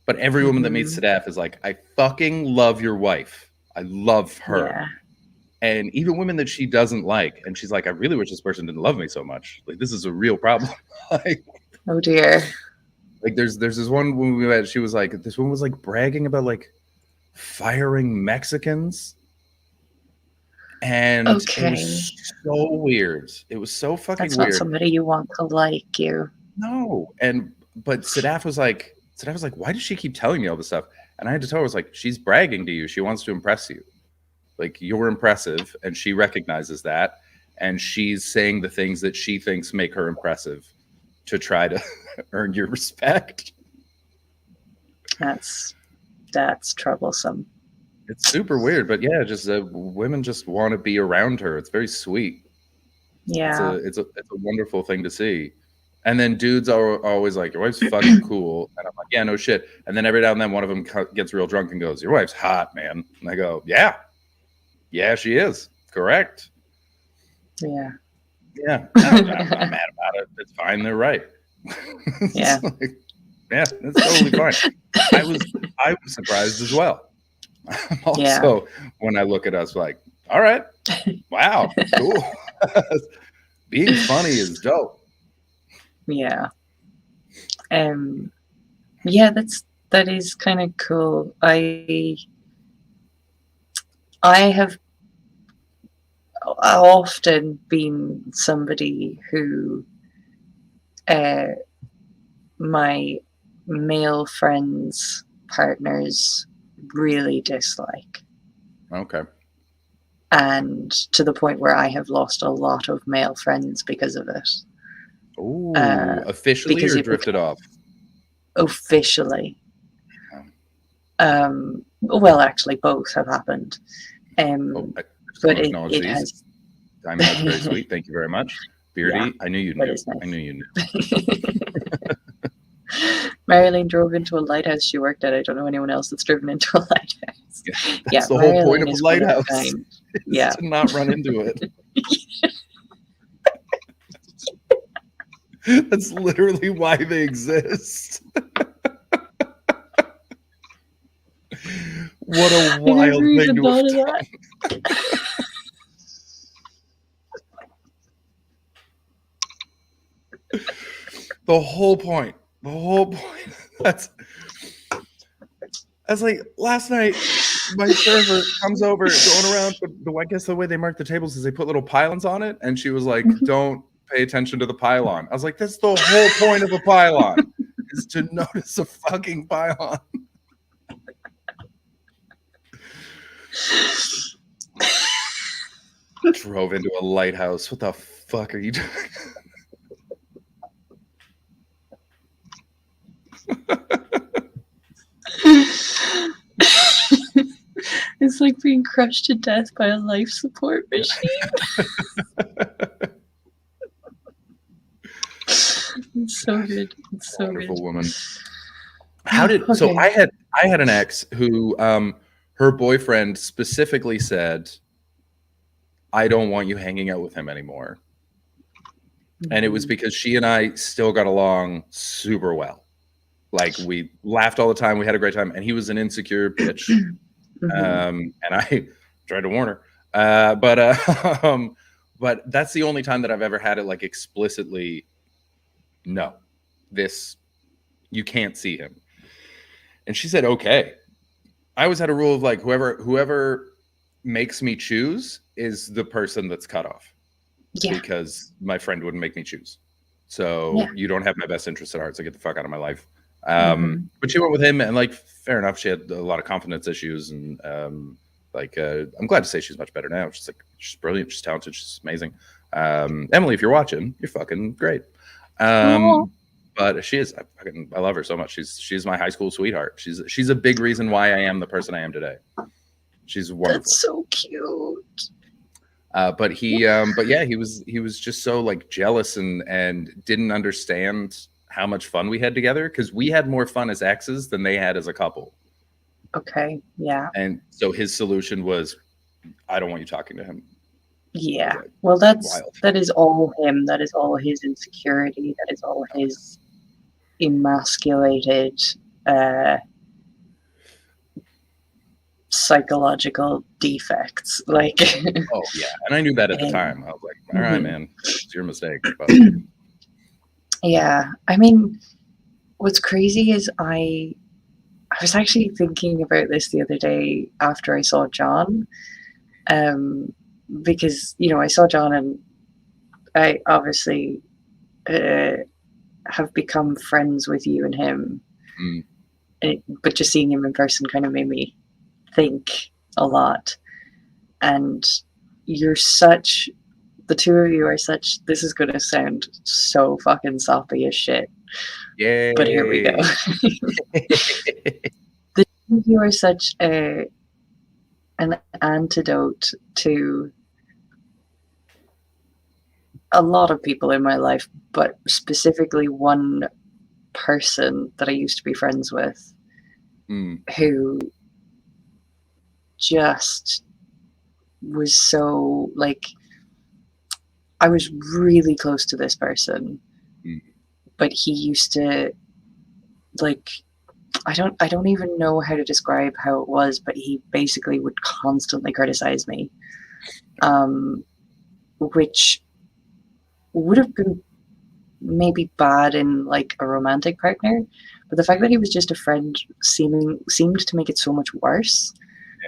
But every woman that meets Sadaf is like, I fucking love your wife. I love her. Yeah. And even women that she doesn't like, and she's like, I really wish this person didn't love me so much. Like, this is a real problem. Like, Oh dear. like there's this one woman we met, she was like, this one was like bragging about like firing Mexicans. And it Okay. was so weird. It was so fucking That's weird. not somebody you want to like you. No. But Sadaf was like, why does she keep telling me all this stuff? And I had to tell her, I was like, she's bragging to you. She wants to impress you. Like, you're impressive, and she recognizes that. And she's saying the things that she thinks make her impressive to try to earn your respect. That's troublesome. It's super weird, but yeah, just women just want to be around her. It's very sweet. Yeah. It's a wonderful thing to see. And then dudes are always like, your wife's fucking cool. And I'm like, yeah, no shit. And then every now and then one of them gets real drunk and goes, your wife's hot, man. And I go, yeah. Yeah, she is. Correct. Yeah. Yeah. I'm not mad about it. It's fine. They're right. Yeah. Like, yeah, it's totally fine. I was surprised as well. Also, when I look at us, like, all right, wow, cool. Being funny is dope. Yeah. Yeah, that is kind of cool. I've often been somebody who my male friends' partners really dislike. Okay. And to the point where I have lost a lot of male friends because of it. Ooh, officially because or it drifted off? Officially. Well, actually, both have happened. But it these. has. Diamond, that's very sweet. Thank you very much. Beardy, Yeah, I knew you that knew. is nice. I knew you knew. Marilyn drove into a lighthouse she worked at. I don't know anyone else that's driven into a lighthouse. That's the whole point of Marilyn a is one lighthouse. kind. is Yeah. to not run into it. That's literally why they exist. What a wild thing to have done. The whole point. That's like last night. My server comes over, going around. I guess the way they mark the tables is they put little pylons on it, and she was like, "Don't pay attention to the pylon." I was like, "That's the whole point of a pylon, is to notice a fucking pylon." Drove into a lighthouse. What the fuck are you doing? It's like being crushed to death by a life support machine. It's so good. It's so Wonderful good. woman. How did so? Okay. I had an ex who her boyfriend specifically said, "I don't want you hanging out with him anymore," and it was because she and I still got along super well. Like, we laughed all the time. We had a great time, and he was an insecure bitch. And I tried to warn her. But that's the only time that I've ever had it like explicitly. No, this you can't see him. And she said, okay. I always had a rule of like whoever makes me choose is the person that's cut off. Yeah. Because my friend wouldn't make me choose. So you don't have my best interest at heart. So get the fuck out of my life. But she went with him, and like, fair enough. She had a lot of confidence issues, and I'm glad to say she's much better now. She's brilliant. She's talented. She's amazing. Emily, if you're watching, you're fucking great. But she is. I love her so much. She's my high school sweetheart. She's a big reason why I am the person I am today. She's wonderful. That's so cute. But yeah, he was just so like jealous and didn't understand how much fun we had together, because we had more fun as exes than they had as a couple. Okay. Yeah. And so his solution was, I don't want you talking to him. Yeah. Well, that is all him. That is all his insecurity. That is all his emasculated psychological defects. Like, oh yeah, and I knew that at the time. I was like, all right, man, it's your mistake. But yeah, I mean, what's crazy is I was actually thinking about this the other day after I saw John, because I saw John and I obviously have become friends with you and him, but just seeing him in person kind of made me think a lot. And the two of you are such, this is going to sound so fucking soppy as shit. Yeah. But here we go. The two of you are such an antidote to a lot of people in my life, but specifically one person that I used to be friends with, who just was so like, I was really close to this person, but he used to like, I don't even know how to describe how it was, but he basically would constantly criticize me, which would have been maybe bad in like a romantic partner, but the fact that he was just a friend seemed to make it so much worse.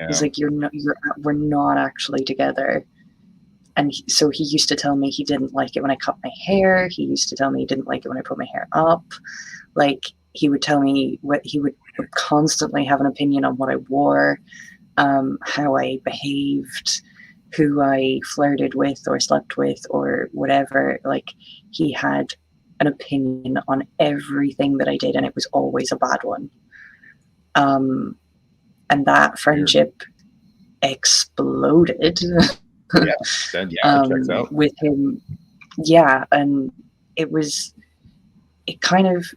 He's like, we're not actually together. And so he used to tell me he didn't like it when I cut my hair. He used to tell me he didn't like it when I put my hair up. Like, he would tell me what he would constantly have an opinion on what I wore, how I behaved, who I flirted with or slept with or whatever. Like, he had an opinion on everything that I did, and it was always a bad one. And that friendship exploded. Checks out. With him. Yeah, and it kind of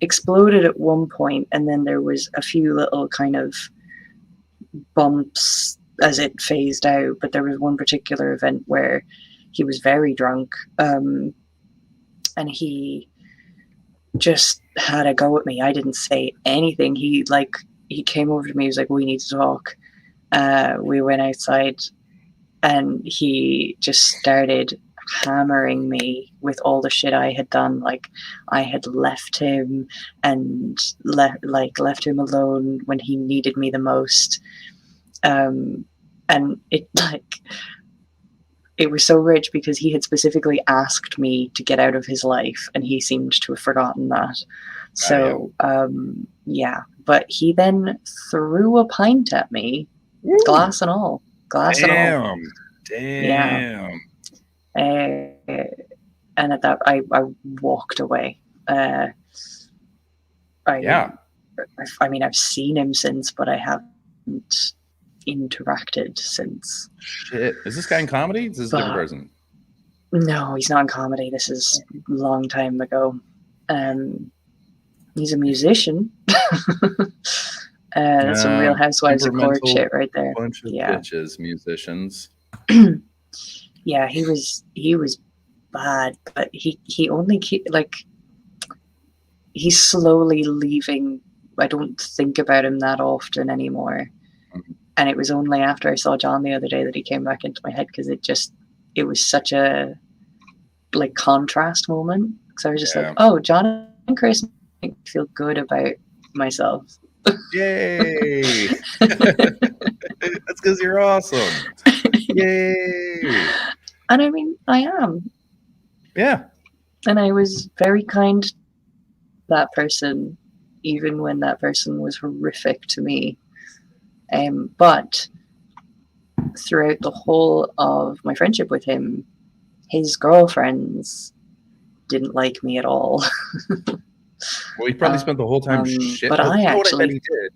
exploded at one point, and then there was a few little kind of bumps as it phased out. But there was one particular event where he was very drunk, and he just had a go at me. I didn't say anything. He came over to me. He was like, "We need to talk." We went outside, and he just started hammering me with all the shit I had done. Like, I had left him and left him alone when he needed me the most. And it was so rich because he had specifically asked me to get out of his life, and he seemed to have forgotten that. So, yeah. But he then threw a pint at me, glass and all. Damn. Yeah. And at that, I walked away. I mean, I've seen him since, but I haven't interacted since. Shit. Is this guy in comedy? This is a different person. No, he's not in comedy. This is a long time ago. He's a musician. That's some Real Housewives of Cork shit right there. Bunch of bitches, musicians. Yeah, he was bad, but he only he's slowly leaving. I don't think about him that often anymore. And it was only after I saw John the other day that he came back into my head, because it was such a like contrast moment. So I was just like, oh, John and Chris make me feel good about myself. Yay! That's because you're awesome. Yay! And I mean, I am. Yeah. And I was very kind to that person, even when that person was horrific to me. But throughout the whole of my friendship with him, his girlfriends didn't like me at all. Well, he probably spent the whole time shit. But I you know what actually I bet he did.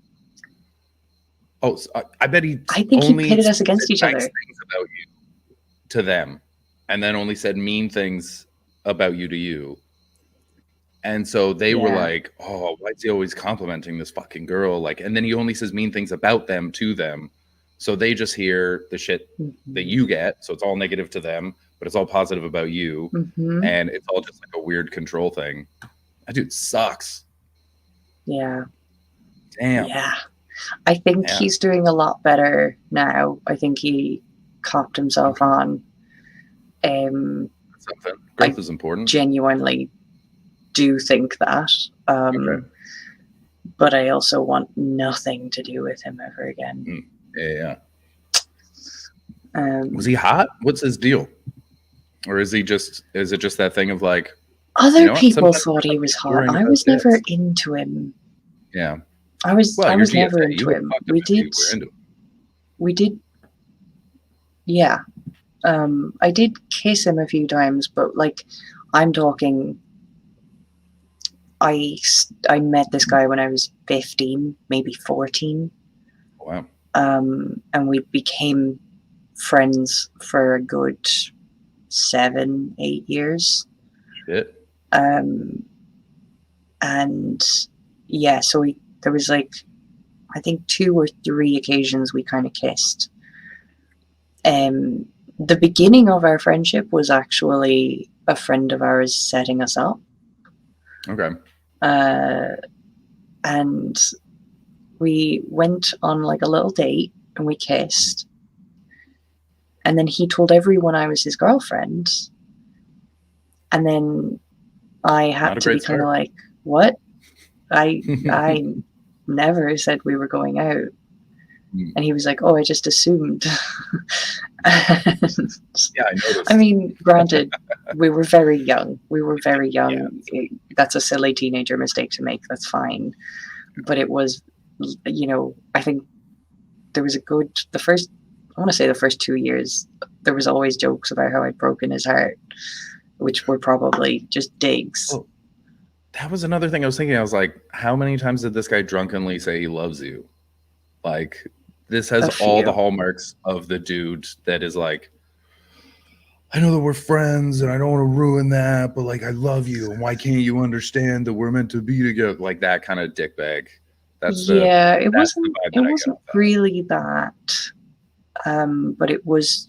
Oh, I bet he. I think he only pitted us against said each nice other. things about you to them, and then only said mean things about you to you. And so they were Yeah. like, "Oh, why is he always complimenting this fucking girl?" Like, and then he only says mean things about them to them, so they just hear the shit that you get. So it's all negative to them, but it's all positive about you, Mhm. and it's all just like a weird control thing. That dude sucks. Yeah. Damn. Yeah. I think Yeah. he's doing a lot better now. I think he copped himself on. Something. Growth is important. Genuinely do think that. But I also want nothing to do with him ever again. Yeah. Um, Was he hot? What's his deal? Or is it just that thing of like Other you know what? people Sometimes thought he was hot. worrying I about was this. never into him. Yeah. I was Well, you're never GFA. You into would him. fuck him We if you did were into him. we did yeah. I did kiss him a few times, but like I'm talking I met this guy when I was 15, maybe 14. Wow. And we became friends for a good 7-8 years. Shit. And yeah, so there was like I think 2 or 3 occasions we kind of kissed. The beginning of our friendship was actually a friend of ours setting us up. Okay. And we went on like a little date and we kissed. And then he told everyone I was his girlfriend. And then I Not a had to be great kind of start. like, what? I never said we were going out. And he was like, oh, I just assumed. Yeah, I noticed. I mean, granted, we were very young. That's a silly teenager mistake to make. That's fine. But it was, I think there was the first 2 years, there was always jokes about how I'd broken his heart, which were probably just digs. Oh, that was another thing I was thinking. I was like, how many times did this guy drunkenly say he loves you? Like, this has all the hallmarks of the dude that is like, I know that we're friends and I don't want to ruin that, but like, I love you. And why can't you understand that we're meant to be together? Like that kind of dickbag. It wasn't really that. But it was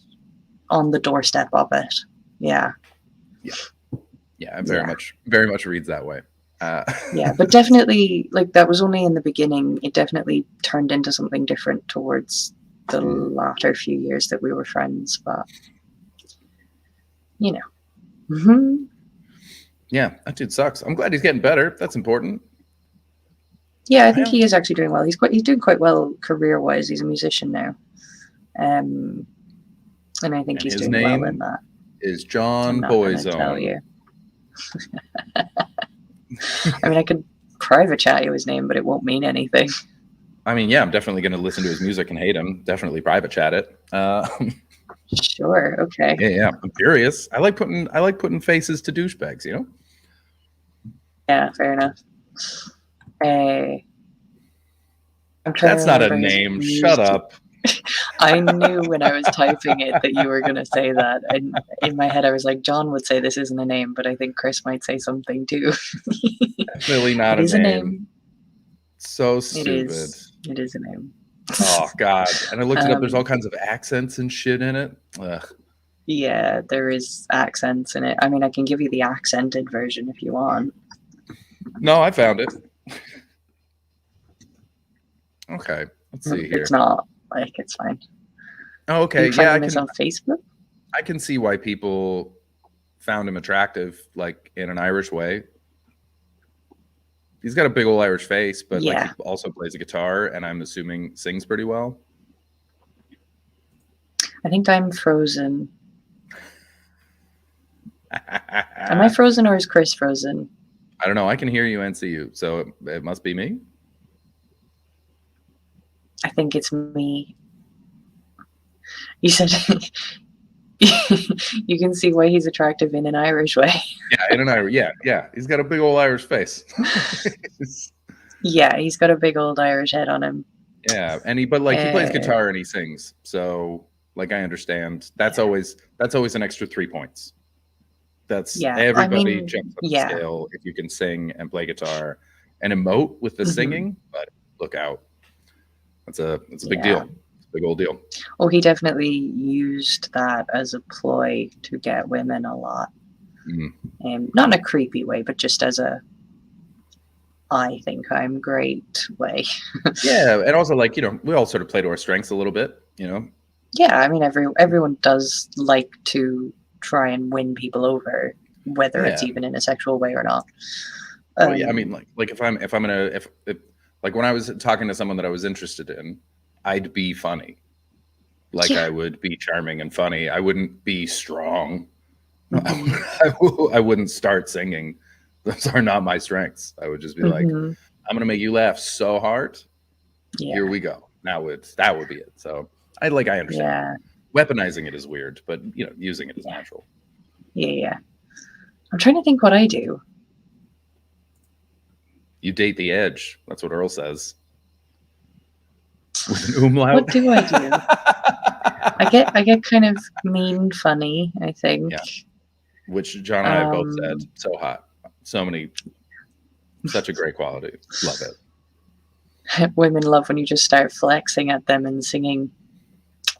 on the doorstep of it. Yeah. Yeah, it very much reads that way. Yeah, but definitely, like, that was only in the beginning. It definitely turned into something different towards the latter few years that we were friends, but Mhm. Yeah, that dude sucks. I'm glad he's getting better. That's important. Yeah, I think he is actually doing well. He's doing quite well career-wise. He's a musician now. And I think he's his doing well name in that. is John I'm not gonna tell Boyzone. you. I mean, I could private chat you his name, but it won't mean anything. I mean, yeah, I'm definitely going to listen to his music and hate him. Definitely private chat it. Sure. Okay. Yeah, I'm curious. I like putting faces to douchebags. You know. Yeah. Fair enough. I'm trying That's to not a remember his name. music. Shut up. I knew when I was typing it that you were going to say that. And in my head, I was like, John would say this isn't a name, but I think Chris might say something too. Definitely not It a is name. So It stupid. is. It is a name. Oh God! And I looked it up. There's Um, all kinds of accents and shit in it. Ugh. Yeah, there is accents in it. I mean, I can give you the accented version if you want. No, I found it. Okay, let's see here. It's not. Like, it's fine. Oh, okay. You find Yeah, him on Facebook. I can see why people found him attractive, like in an Irish way. He's got a big old Irish face, but like Yeah. he also plays a guitar, and I'm assuming sings pretty well. I think I'm frozen. Am I frozen or is Chris frozen? I don't know. I can hear you and see you, so it must be me. I think it's me. You said you can see why he's attractive in an Irish way. Yeah, in an Irish. Yeah. He's got a big old Irish face. Yeah, he's got a big old Irish head on him. Yeah, and he plays guitar and he sings. So like I understand that's always an extra 3 points. That's everybody jumps on the scale if you can sing and play guitar and emote with the singing. But look out, it's a big deal. It's a big old deal. Oh, he definitely used that as a ploy to get women a lot. Not in a creepy way, but just as a I think I'm great way. Yeah, and also like, we all sort of play to our strengths a little bit, Yeah, I mean everyone does like to try and win people over, whether it's even in a sexual way or not. Well, yeah, I mean like if when I was talking to someone that I was interested in, I'd be funny. Like I would be charming and funny. I wouldn't be strong. I wouldn't start singing. Those are not my strengths. I would just be like, I'm gonna make you laugh so hard. Yeah. Here we go. That would be it. So I understand. Yeah. Weaponizing it is weird, but using it is natural. Yeah. I'm trying to think what I do. You date the edge. That's what Earl says. With an umlaut. What do I do? I get kind of mean funny, I think. Yeah. Which John and I both said. So hot. Such a great quality. Love it. Women love when you just start flexing at them and singing.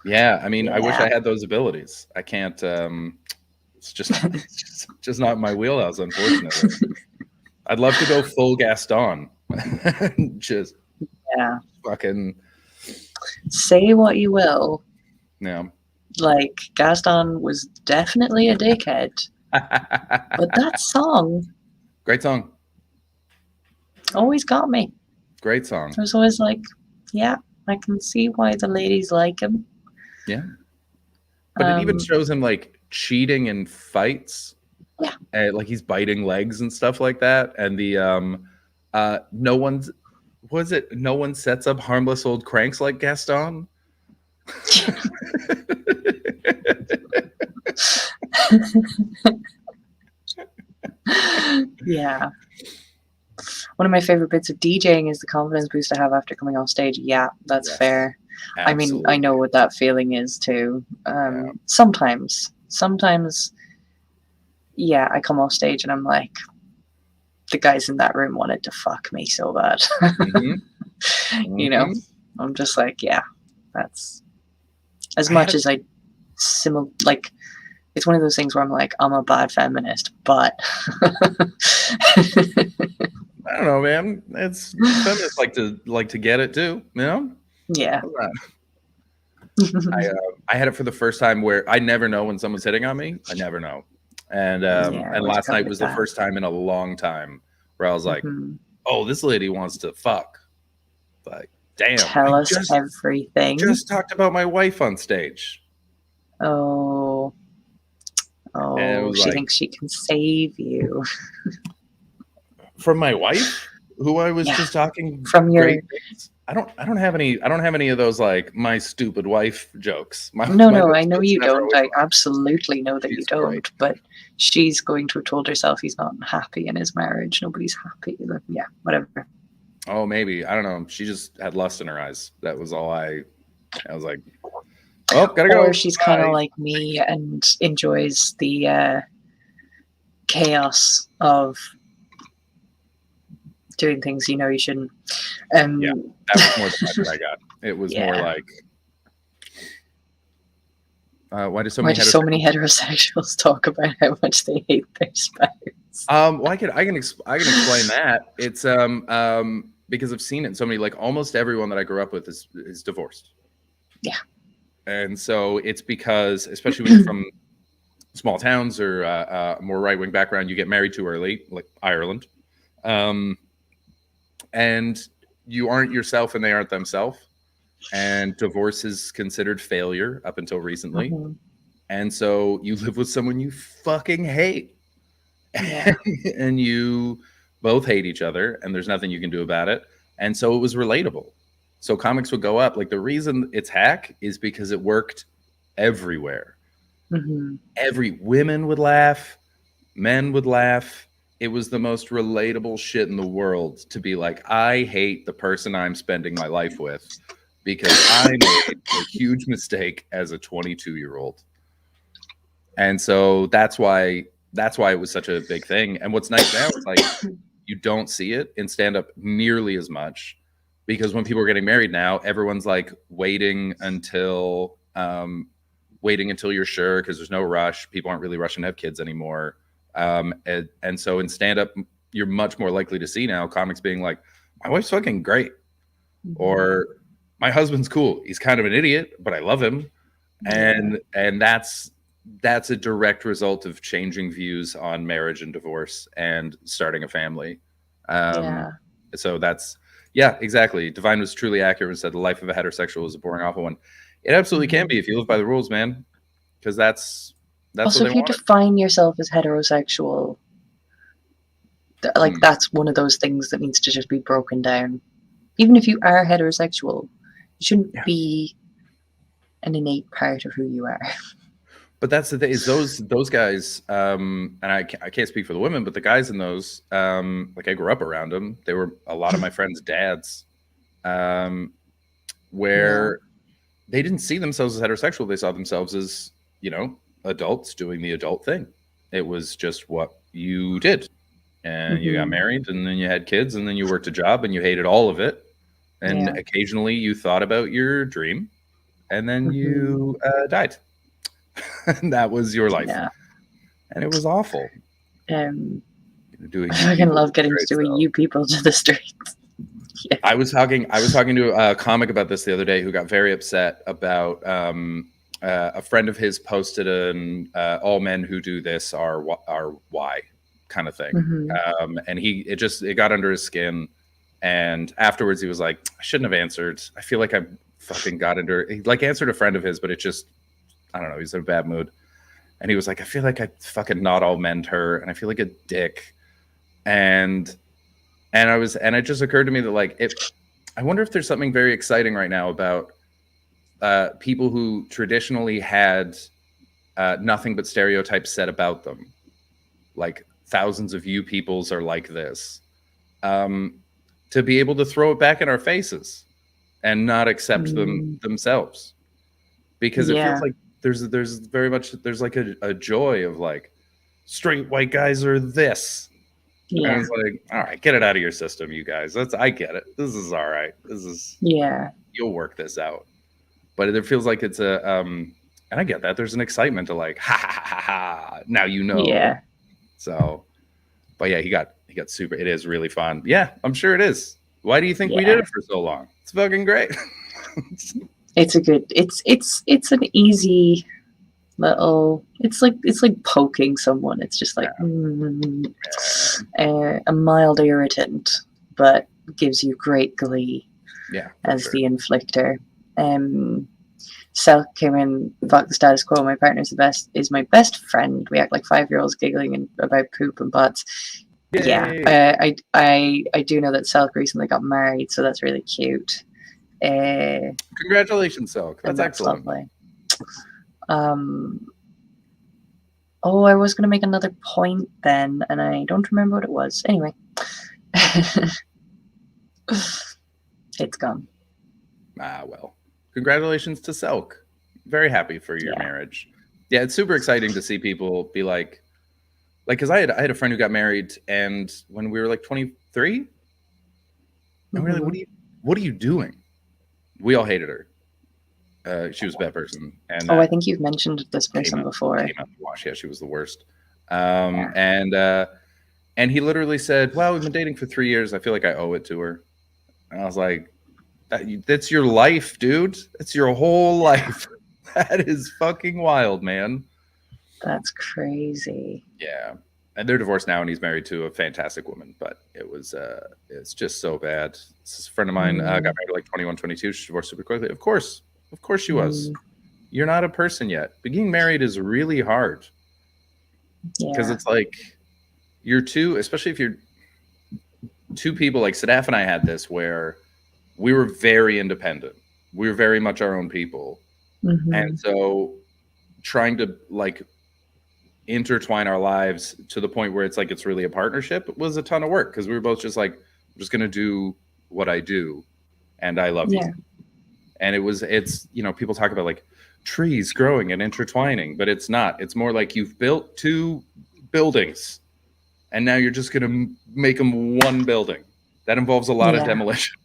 Yeah, I mean, I wish I had those abilities. I can't. It's just not my wheelhouse, unfortunately. I'd love to go full Gaston. Just fucking say what you will. Yeah. Like Gaston was definitely a dickhead, but that song, great song, always got me. Great song. I was always like, yeah, I can see why the ladies like him. Yeah. But it even shows him like cheating in fights. Yeah. And, like he's biting legs and stuff like that. And the no one sets up harmless old cranks like Gaston. Yeah. One of my favorite bits of DJing is the confidence boost I have after coming off stage. Yeah, that's fair. Absolutely. I mean, I know what that feeling is too. Sometimes, yeah, I come off stage and I'm like, the guys in that room wanted to fuck me so bad. You know, I'm just like, yeah, that's as much as I like. It's one of those things where I'm like, I'm a bad feminist, but I don't know, man. It's feminists like to get it too, you know? Yeah. I had it for the first time where I never know when someone's hitting on me. I never know. And and last night was the first time in a long time where I was like, oh, this lady wants to fuck. Like, damn. Tell us everything. Just talked about my wife on stage. Oh, she thinks she can save you. From my wife, who I was just talking from your. I don't have any of those like my stupid wife jokes. No, I know you don't. I absolutely know that you don't. But she's going to have told herself he's not happy in his marriage. Nobody's happy. Yeah, whatever. Oh, maybe. I don't know. She just had lust in her eyes. That was all I was like, oh, gotta go. Or she's kind of like me and enjoys the chaos of doing things you know you shouldn't. Yeah, that was more the vibe that I got. It was more like, why do so many heterosexuals talk about how much they hate their spouse? Well, I can explain that. It's because I've seen it. So many, like almost everyone that I grew up with is divorced. Yeah. And so it's because, especially when you're from small towns or more right-wing background, you get married too early, like Ireland. And you aren't yourself and they aren't themselves. And divorce is considered failure up until recently. Mhm. And so you live with someone you fucking hate. Yeah. And you both hate each other and there's nothing you can do about it. And so it was relatable. So comics would go up. Like the reason it's hack is because it worked everywhere. Mhm. Women would laugh, men would laugh. It was the most relatable shit in the world to be like, I hate the person I'm spending my life with because I made a huge mistake as a 22-year-old. And so that's why it was such a big thing. And what's nice now is like you don't see it in stand-up nearly as much, because when people are getting married now, everyone's like waiting until you're sure, because there's no rush. People aren't really rushing to have kids anymore. And so in stand-up, you're much more likely to see now comics being like, my wife's fucking great, or my husband's cool. He's kind of an idiot, but I love him. And that's a direct result of changing views on marriage and divorce and starting a family. So that's, yeah, exactly. Divine was truly accurate and said the life of a heterosexual is a boring, awful one. It absolutely can be if you live by the rules, man. Because that's Also, what if they you want. define yourself as heterosexual, like that's one of those things that needs to just be broken down. Even if you are heterosexual, it shouldn't be an innate part of who you are. But that's the thing, is those guys, and I can't speak for the women, but the guys in those, like I grew up around them. They were a lot of my friends' dads, where they didn't see themselves as heterosexual. They saw themselves as, adults doing the adult thing. It was just what you did. And you got married, and then you had kids, and then you worked a job, and you hated all of it. And occasionally you thought about your dream, and then you died. And that was your life. And it was awful. I fucking love getting to do you people to the streets. I was talking to a comic about this the other day who got very upset about a friend of his posted an all men who do this are why kind of thing. And it got under his skin. And afterwards he was like, I shouldn't have answered. I feel like I fucking he answered a friend of his, but it just, I don't know, he's in a bad mood. And he was like, I feel like I fucking not all meant her, and I feel like a dick. And it just occurred to me that like, I wonder if there's something very exciting right now about people who traditionally had nothing but stereotypes said about them. Like thousands of you peoples are like this. To be able to throw it back in our faces and not accept them themselves. Because it feels like there's very much, there's like a joy of like, straight white guys are this. And it's like, all right, get it out of your system, you guys. I get it. This is all right. You'll work this out. But it feels like it's and I get that. There's an excitement to like, ha ha ha ha. Now you know. Yeah. So, but yeah, he got super. It is really fun. Yeah, I'm sure it is. Why do you think we did it for so long? It's fucking great. It's an easy little, it's like poking someone. It's just like a mild irritant, but gives you great glee as the inflictor. Selk came in, fuck the status quo. My partner's is my best friend. We act like 5-year-olds giggling about poop and butts. Yay. Yeah, I do know that Selk recently got married, so that's really cute. Congratulations, Selk. That's excellent. Lovely. I was going to make another point then, and I don't remember what it was. Anyway, it's gone. Well, congratulations to Selk. Very happy for your marriage. Yeah, it's super exciting to see people be like, because I had a friend who got married, and when we were like 23, and we were like, what are you doing? We all hated her. She was a bad person. And I think you've mentioned this person before. Came out the wash. Yeah, she was the worst. And he literally said, well, we've been dating for 3 years. I feel like I owe it to her. And I was like, That's your life, dude. That's your whole life. That is fucking wild, man. That's crazy. Yeah. And they're divorced now, and he's married to a fantastic woman, but it's just so bad. This is a friend of mine got married at like 21, 22. She divorced super quickly. Of course she was. You're not a person yet. Being married is really hard because it's like you're two, especially if you're two people. Like Sadaf and I had this where we were very independent. We were very much our own people, and so trying to like intertwine our lives to the point where it's like it's really a partnership was a ton of work because we were both just like, I'm just gonna do what I do and I love you. And it's people talk about like trees growing and intertwining, but it's not. It's more like you've built two buildings and now you're just gonna make them one building. That involves a lot of demolition.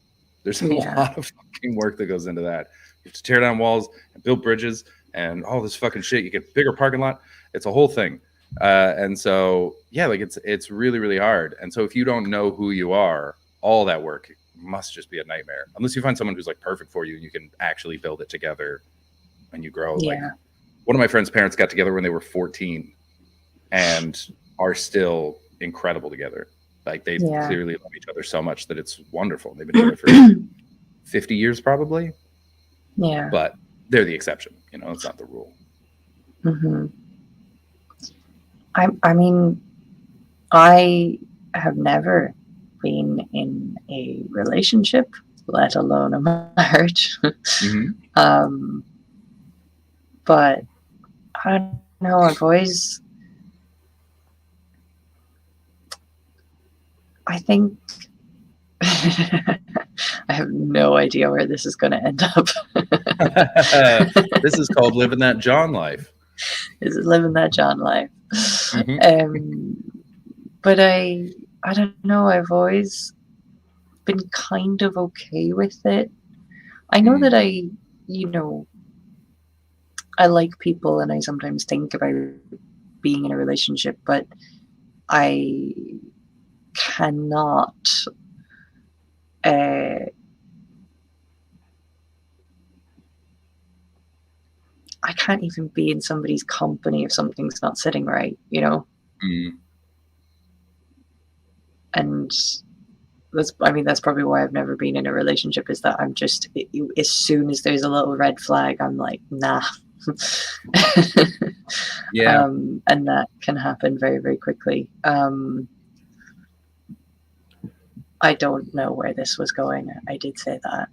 There's a lot of fucking work that goes into that. You have to tear down walls and build bridges and all this fucking shit. You get bigger parking lot. It's a whole thing. And so, like it's really, really hard. And so if you don't know who you are, all that work must just be a nightmare. Unless you find someone who's like perfect for you and you can actually build it together and you grow. Like one of my friend's parents got together when they were 14 and are still incredible together. Like they clearly love each other so much that it's wonderful. They've been together for 50 years probably. Yeah. But they're the exception. It's not the rule. I mean, I have never been in a relationship, let alone a marriage. But I don't know, I've always, I think, I have no idea where this is going to end up. This is called living that John life. Is it living that John life? But I don't know. I've always been kind of okay with it. I know that I like people and I sometimes think about being in a relationship, but I cannot I can't even be in somebody's company if something's not sitting right, And that's probably why I've never been in a relationship, is that I'm just, as soon as there's a little red flag, I'm like, nah. And that can happen very, very quickly. I don't know where this was going. I did say that,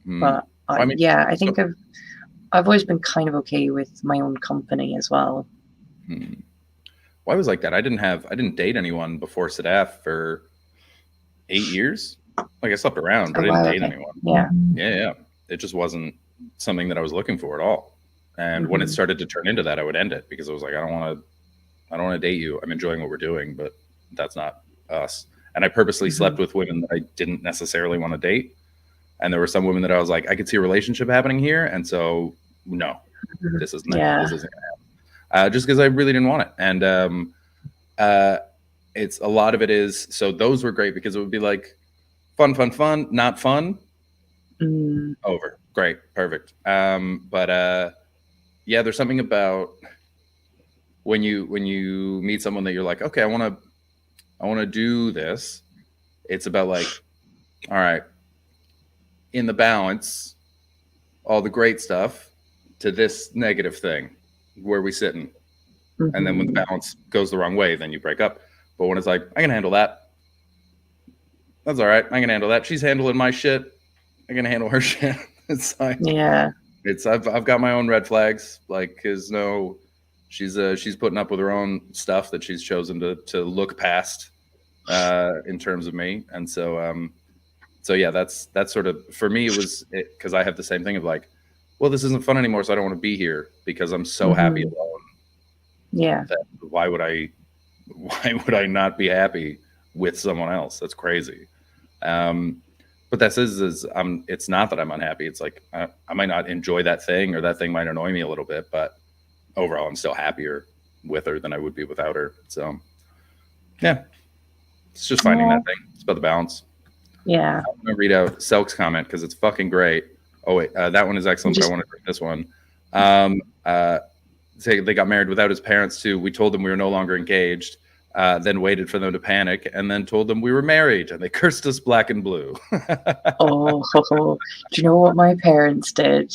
but I think I've always been kind of okay with my own company as well. Well, I was like that. I didn't date anyone before Sadaf for 8 years. Like I slept around, but I didn't date anyone. Yeah. It just wasn't something that I was looking for at all. And when it started to turn into that, I would end it because I was like, I don't want to date you. I'm enjoying what we're doing, but that's not us. And I purposely slept with women that I didn't necessarily want to date. And there were some women that I was like, I could see a relationship happening here. And so, no, this isn't going to happen. Just because I really didn't want it. And it's a lot of it is, so those were great because it would be like fun, not fun. Over. Great. Perfect. But there's something about when you meet someone that you're like, okay, I want to do this. It's about like, all right, in the balance, all the great stuff to this negative thing, where we sitting? And then when the balance goes the wrong way, then you break up. But when it's like, I can handle that. That's all right. I can handle that. She's handling my shit. I can handle her shit. It's like, I've got my own red flags. Like, she's putting up with her own stuff that she's chosen to look past in terms of me. And so that's sort of, for me, it was because I have the same thing of like, well, this isn't fun anymore, so I don't want to be here because I'm so happy alone. Why would I not be happy with someone else? That's crazy. But that is it's not that I'm unhappy. It's like I might not enjoy that thing, or that thing might annoy me a little bit, but overall I'm still happier with her than I would be without her. So yeah, it's just finding that thing. It's about the balance. Yeah. I'm gonna read out Selk's comment because it's fucking great. Oh wait, that one is excellent. I want to read this one. Say they got married without his parents too. We told them we were no longer engaged, then waited for them to panic, and then told them we were married, and they cursed us black and blue. Oh, do you know what my parents did?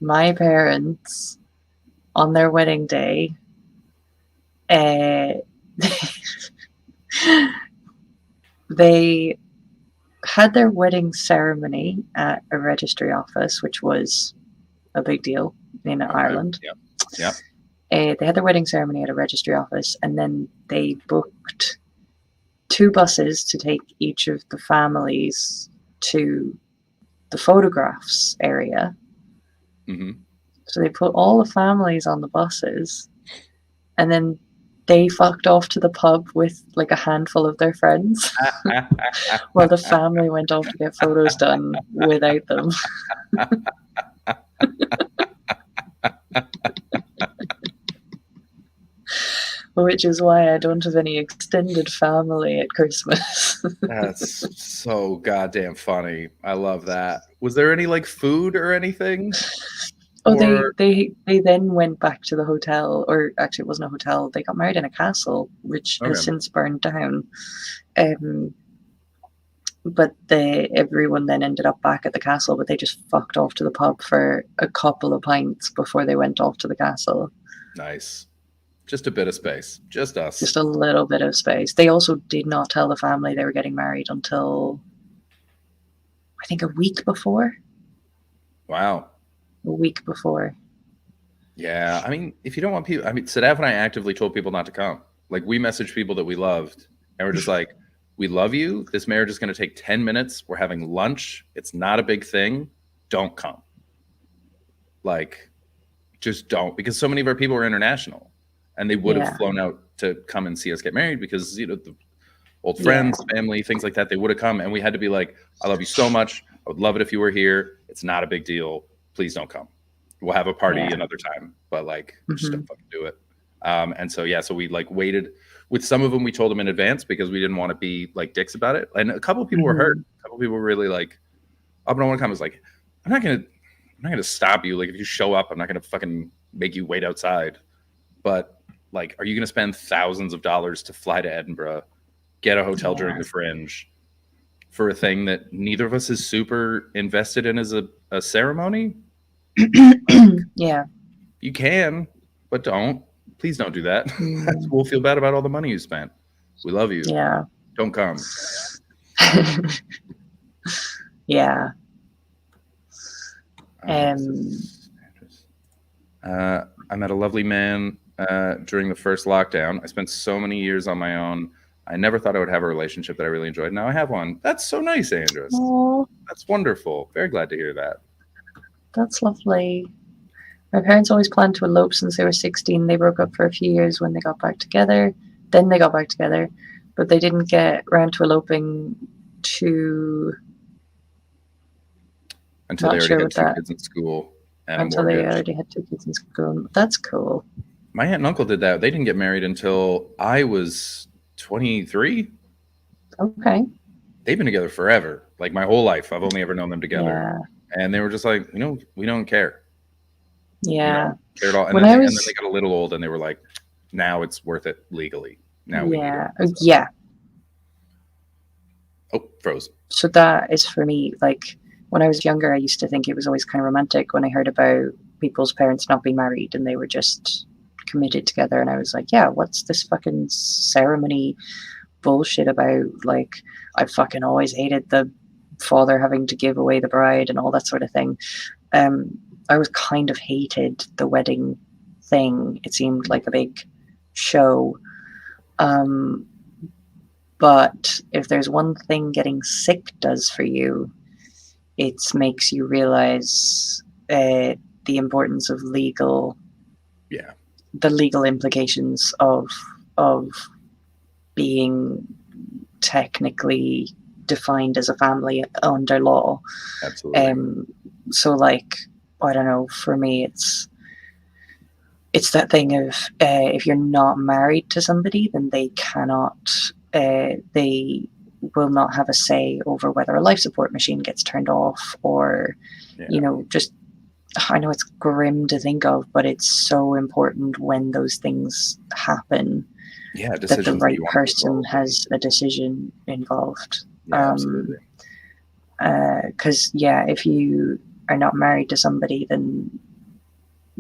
My parents, on their wedding day, they had their wedding ceremony at a registry office, which was a big deal in Ireland. Yeah. They had their wedding ceremony at a registry office, and then they booked 2 buses to take each of the families to the photographs area. Mm-hmm. So they put all the families on the buses, and then they fucked off to the pub with like a handful of their friends while the family went off to get photos done without them. Which is why I don't have any extended family at Christmas. That's so goddamn funny. I love that. Was there any like food or anything? Oh, Or- they then went back to the hotel, or actually it wasn't a hotel. They got married in a castle, which has Okay. since burned down. But everyone then ended up back at the castle, but they just fucked off to the pub for a couple of pints before they went off to the castle. Nice. Just a bit of space. Just us. Just a little bit of space. They also did not tell the family they were getting married until, I think, a week before. Wow. A week before. Yeah. I mean, if you don't want people, I mean, Sadaf and I actively told people not to come. Like, we messaged people that we loved, and we're just like, we love you. This marriage is going to take 10 minutes. We're having lunch. It's not a big thing. Don't come. Like, just don't. Because so many of our people are international, and they would have Yeah. flown out to come and see us get married because, you know, the old friends, family, things like that, they would have come. And we had to be like, I love you so much. I would love it if you were here. It's not a big deal. Please don't come. We'll have a party Yeah. another time, but like, just Mhm. don't fucking do it. And so, yeah, so we like waited with some of them. We told them in advance because we didn't want to be like dicks about it. And a couple of people were hurt. A couple of people were really like, oh, but I want to come. It's like, I'm not gonna stop you. Like, if you show up, I'm not gonna fucking make you wait outside. But like, are you gonna spend thousands of dollars to fly to Edinburgh, get a hotel during the Fringe for a thing that neither of us is super invested in as a ceremony? Yeah. You can, but don't. Please don't do that. We'll feel bad about all the money you spent. We love you. Yeah. Don't come. Yeah. I met a lovely man during the first lockdown. I spent so many years on my own. I never thought I would have a relationship that I really enjoyed. Now I have one. That's so nice, Andres. Aw, That's wonderful. Very glad to hear that. that's lovely. My parents always planned to elope since they were 16. They broke up for a few years when they got back together. Then they got back together, but they didn't get around to eloping to Until Not they already sure had with 2 that. kids in school and a until they mortgage. already had 2 kids in school. That's cool. My aunt and uncle did that. They didn't get married until I was 23. Okay. They've been together forever. Like my whole life. I've only ever known them together. And they were just like, you know, we don't care. Yeah. Care at all. And When then, I and then was- they got a little old and they were like, now it's worth it legally. Now we need Yeah. it. Yeah. Oh, froze. So that is for me. Like when I was younger, I used to think it was always kind of romantic when I heard about people's parents not being married and they were just committed together. And I was like, yeah, what's this fucking ceremony bullshit about? Like, I fucking always hated the father having to give away the bride and all that sort of thing. I always kind of hated the wedding thing. It seemed like a big show. But if there's one thing getting sick does for you, it makes you realize the importance of the legal implications of being technically defined as a family under law. Absolutely. So like, I don't know, for me it's that thing of if you're not married to somebody, then they cannot they will not have a say over whether a life support machine gets turned off, or you know, just, I know it's grim to think of, but it's so important when those things happen, Yeah, that the decisions that right you want person has a decision involved. Yeah, absolutely. Because if you are not married to somebody, then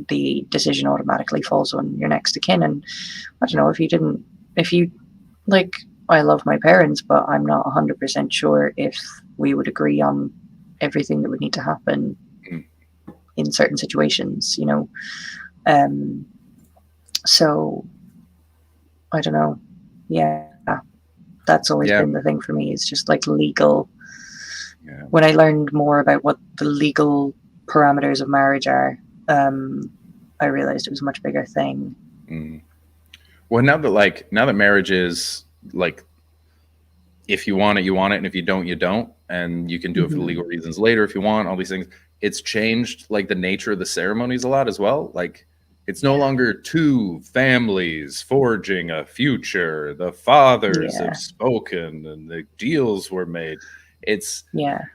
the decision automatically falls on your next of kin. And I don't know, if you like, I love my parents, but I'm not 100% sure if we would agree on everything that would need to happen in certain situations, you know. So I don't know. Yeah, that's always been the thing for me, is just like legal. When I learned more about what the legal parameters of marriage are, I realized it was a much bigger thing. Well, now that marriage is like, if you want it, you want it, and if you don't, you don't, and you can do it for legal reasons later if you want. All these things. It's changed like the nature of the ceremonies a lot as well. Like, it's no longer two families forging a future. The fathers have spoken and the deals were made. It's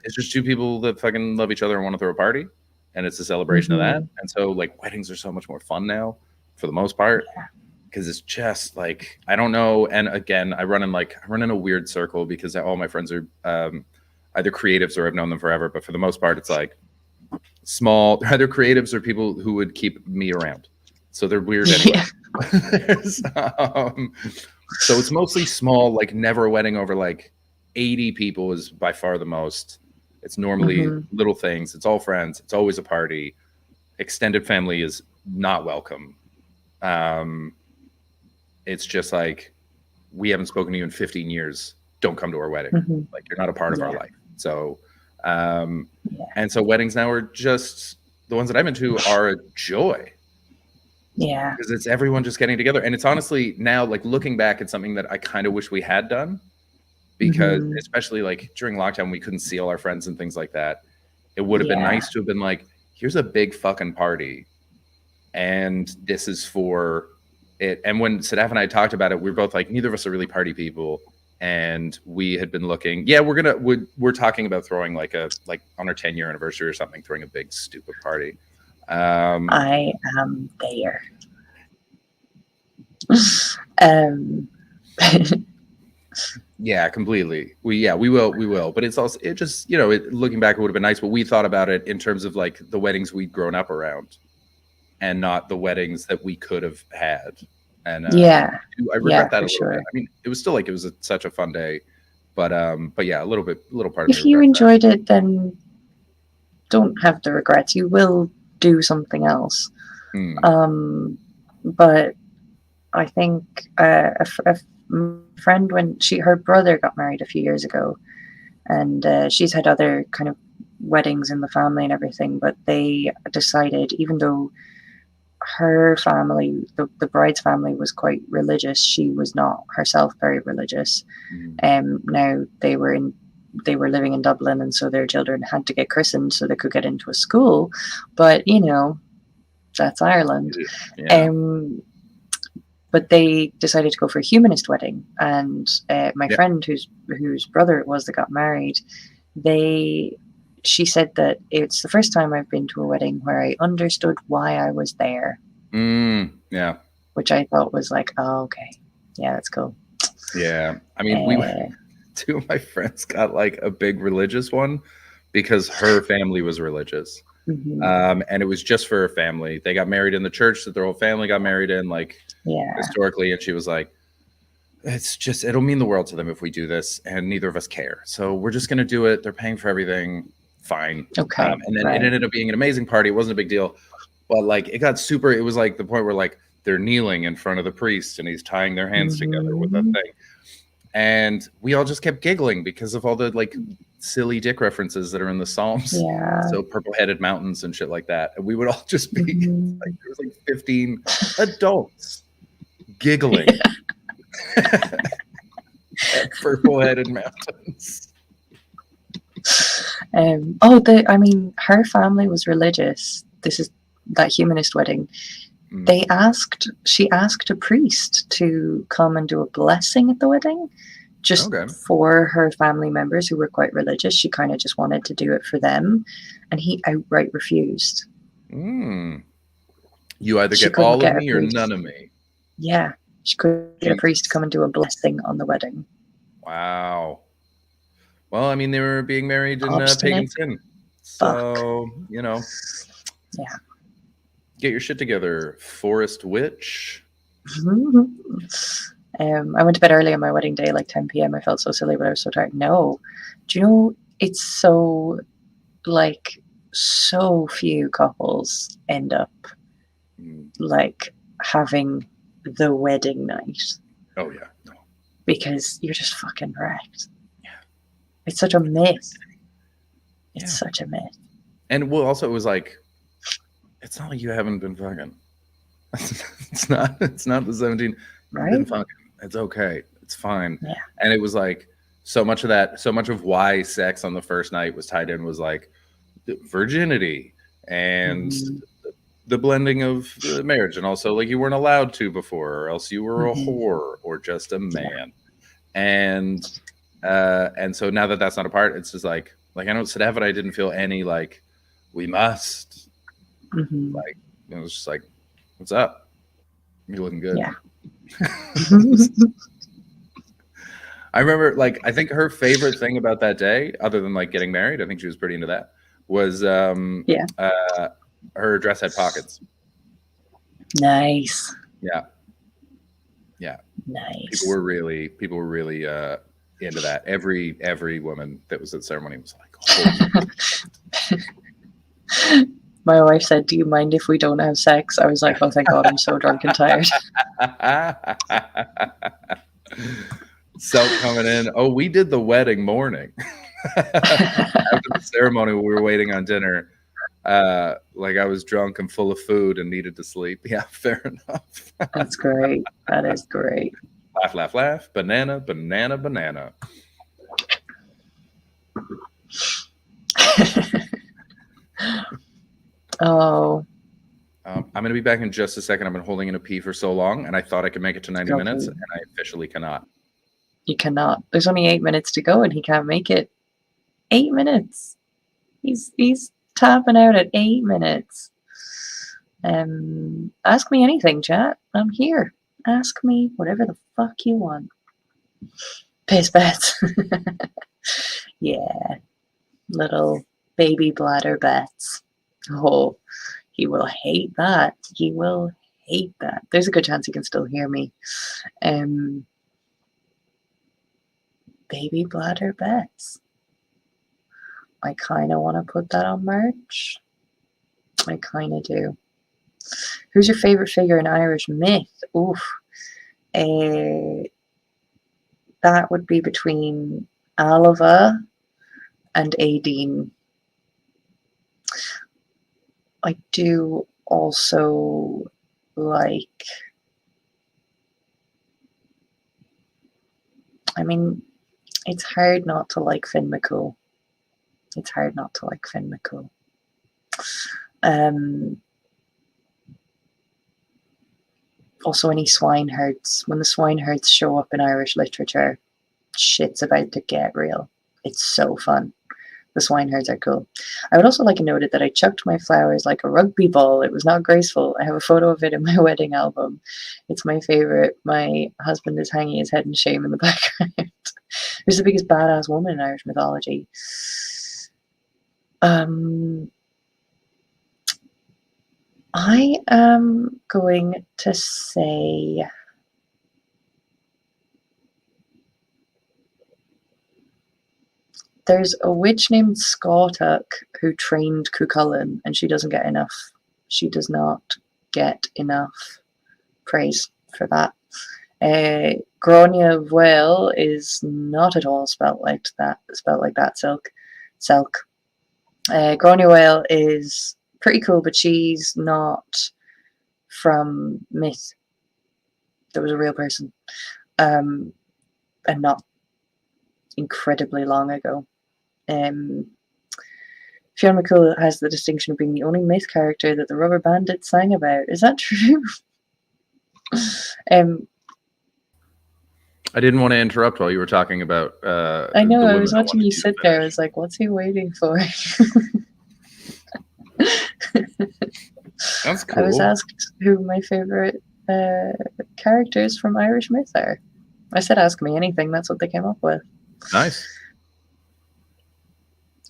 just two people that fucking love each other and want to throw a party, and it's a celebration of that. And so like weddings are so much more fun now for the most part, because it's just like, I don't know. And again, I run in a weird circle because all my friends are either creatives or I've known them forever, but for the most part it's like either creatives or people who would keep me around, so they're weird anyway. So it's mostly small, like never a wedding over like 80 people is by far the most. It's normally little things. It's all friends. It's always a party. Extended family is not welcome. It's just like, we haven't spoken to you in 15 years. Don't come to our wedding. Like, you're not a part of our life. So, and so weddings now are just, the ones that I've been to are a joy. Yeah. Because it's everyone just getting together. And it's honestly now, like, looking back, it's something that I kind of wish we had done. Because especially like during lockdown, we couldn't see all our friends and things like that. It would have been nice to have been like, here's a big fucking party, and this is for it. And when Sadaf and I talked about it, we were both like, neither of us are really party people, and we had been looking. Yeah, we're talking about throwing like on our 10-year anniversary or something, throwing a big stupid party. I am there. Yeah, completely. We will. But it's also, it just, you know, looking back, it would have been nice, but we thought about it in terms of like the weddings we'd grown up around, and not the weddings that we could have had. And I regret that a little bit. I mean, it was still like, it was such a fun day, but yeah, a little part of if you enjoyed it, then don't have the regrets. You will do something else. But I think a friend, when her brother got married a few years ago, and she's had other kind of weddings in the family and everything, but they decided, even though her family, the bride's family, was quite religious, she was not herself very religious. Now they were living in Dublin, and so their children had to get christened so they could get into a school, but you know, that's Ireland. But they decided to go for a humanist wedding, and my friend whose brother it was that got married, she said that it's the first time I've been to a wedding where I understood why I was there. Yeah. Which I thought was like, oh, okay. Yeah, that's cool. Yeah. I mean, two of my friends got like a big religious one because her family was religious. And it was just for her family. They got married in the church that their whole family got married in, like historically. And she was like, it'll mean the world to them if we do this, and neither of us care. So we're just going to do it. They're paying for everything. Fine. Okay. And then it ended up being an amazing party. It wasn't a big deal, but like it was like the point where like they're kneeling in front of the priest and he's tying their hands together with that thing. And we all just kept giggling because of all the like silly dick references that are in the Psalms. Yeah. So purple-headed mountains and shit like that. And we would all just be like, there was like 15 adults giggling at purple-headed mountains. Her family was religious. This is that humanist wedding. She asked a priest to come and do a blessing at the wedding, just Okay. for her family members who were quite religious. She kind of just wanted to do it for them, and he outright refused. Mm. You either She get couldn't all of get a me or priest. none of me. Yeah, she could get a priest to come and do a blessing on the wedding. Wow. Well, I mean, they were being married in pagan Obstinate sin. So, you know, Yeah. get your shit together, Forest Witch. I went to bed early on my wedding day, like 10 p.m. I felt so silly, but I was so tired. No, do you know it's so like so few couples end up like having the wedding night Oh, yeah. No. because you're just fucking wrecked. It's such a myth. It's such a myth. And well, also, it was like, it's not like you haven't been fucking. It's not the 17. I've been Right? fucking. It's okay. It's fine. Yeah. And it was like, so much of why sex on the first night was tied in was like virginity and the blending of the marriage, and also like you weren't allowed to before, or else you were a whore or just a man. And so now that that's not a part, it's just like I know Sadaf, I didn't feel any like we must. Like it was just like, what's up? You're looking good. Yeah. I remember, like, I think her favorite thing about that day, other than like getting married, I think she was pretty into that, was her dress had pockets. Nice. Yeah. Yeah. Nice. People were really into that. Every woman that was at the ceremony was like, holy. My wife said, "Do you mind if we don't have sex?" I was like, "Oh, thank God, I'm so drunk and tired." Self coming in. Oh, we did the wedding morning. After the ceremony, we were waiting on dinner. Like I was drunk and full of food and needed to sleep. Yeah, fair enough. That's great. That is great. Laugh, laugh, laugh. Banana, banana, banana. Oh. I'm going to be back in just a second. I've been holding in a pee for so long, and I thought I could make it to 90 Go minutes, for it. and I officially cannot. You cannot. There's only 8 minutes to go, and he can't make it. 8 minutes. He's tapping out at 8 minutes. Ask me anything, chat. I'm here. Ask me whatever the fuck you want. Piss bets. Yeah. Little baby bladder bets. Oh, he will hate that. He will hate that. There's a good chance he can still hear me. Baby bladder bets. I kind of want to put that on merch. I kind of do. Who's your favorite figure in Irish myth? Oof. That would be between Alva and Aideen. I do also like, I mean, it's hard not to like Finn McCool. It's hard not to like Finn McCool. Also, any swineherds. When the swineherds show up in Irish literature, shit's about to get real. It's so fun. The swineherds are cool. I would also like to note that I chucked my flowers like a rugby ball. It was not graceful. I have a photo of it in my wedding album. It's my favorite. My husband is hanging his head in shame in the background. Who's the biggest badass woman in Irish mythology? I am going to say there's a witch named Scautuck who trained Cuchulainn, and she doesn't get enough. She does not get enough praise for that. Gráinne Mhaol is not at all spelt like that. Selk. Gráinne Mhaol is pretty cool, but she's not from myth. There was a real person, and not incredibly long ago. Fionn McCool has the distinction of being the only myth character that the Rubber Bandits sang about. Is that true? I didn't want to interrupt while you were talking about. I know. the I women was that watching wanted you to sit there. I was like, "What's he waiting for?" That's I was cool. asked who my favorite characters from Irish myth are. I said, "Ask me anything." That's what they came up with. Nice.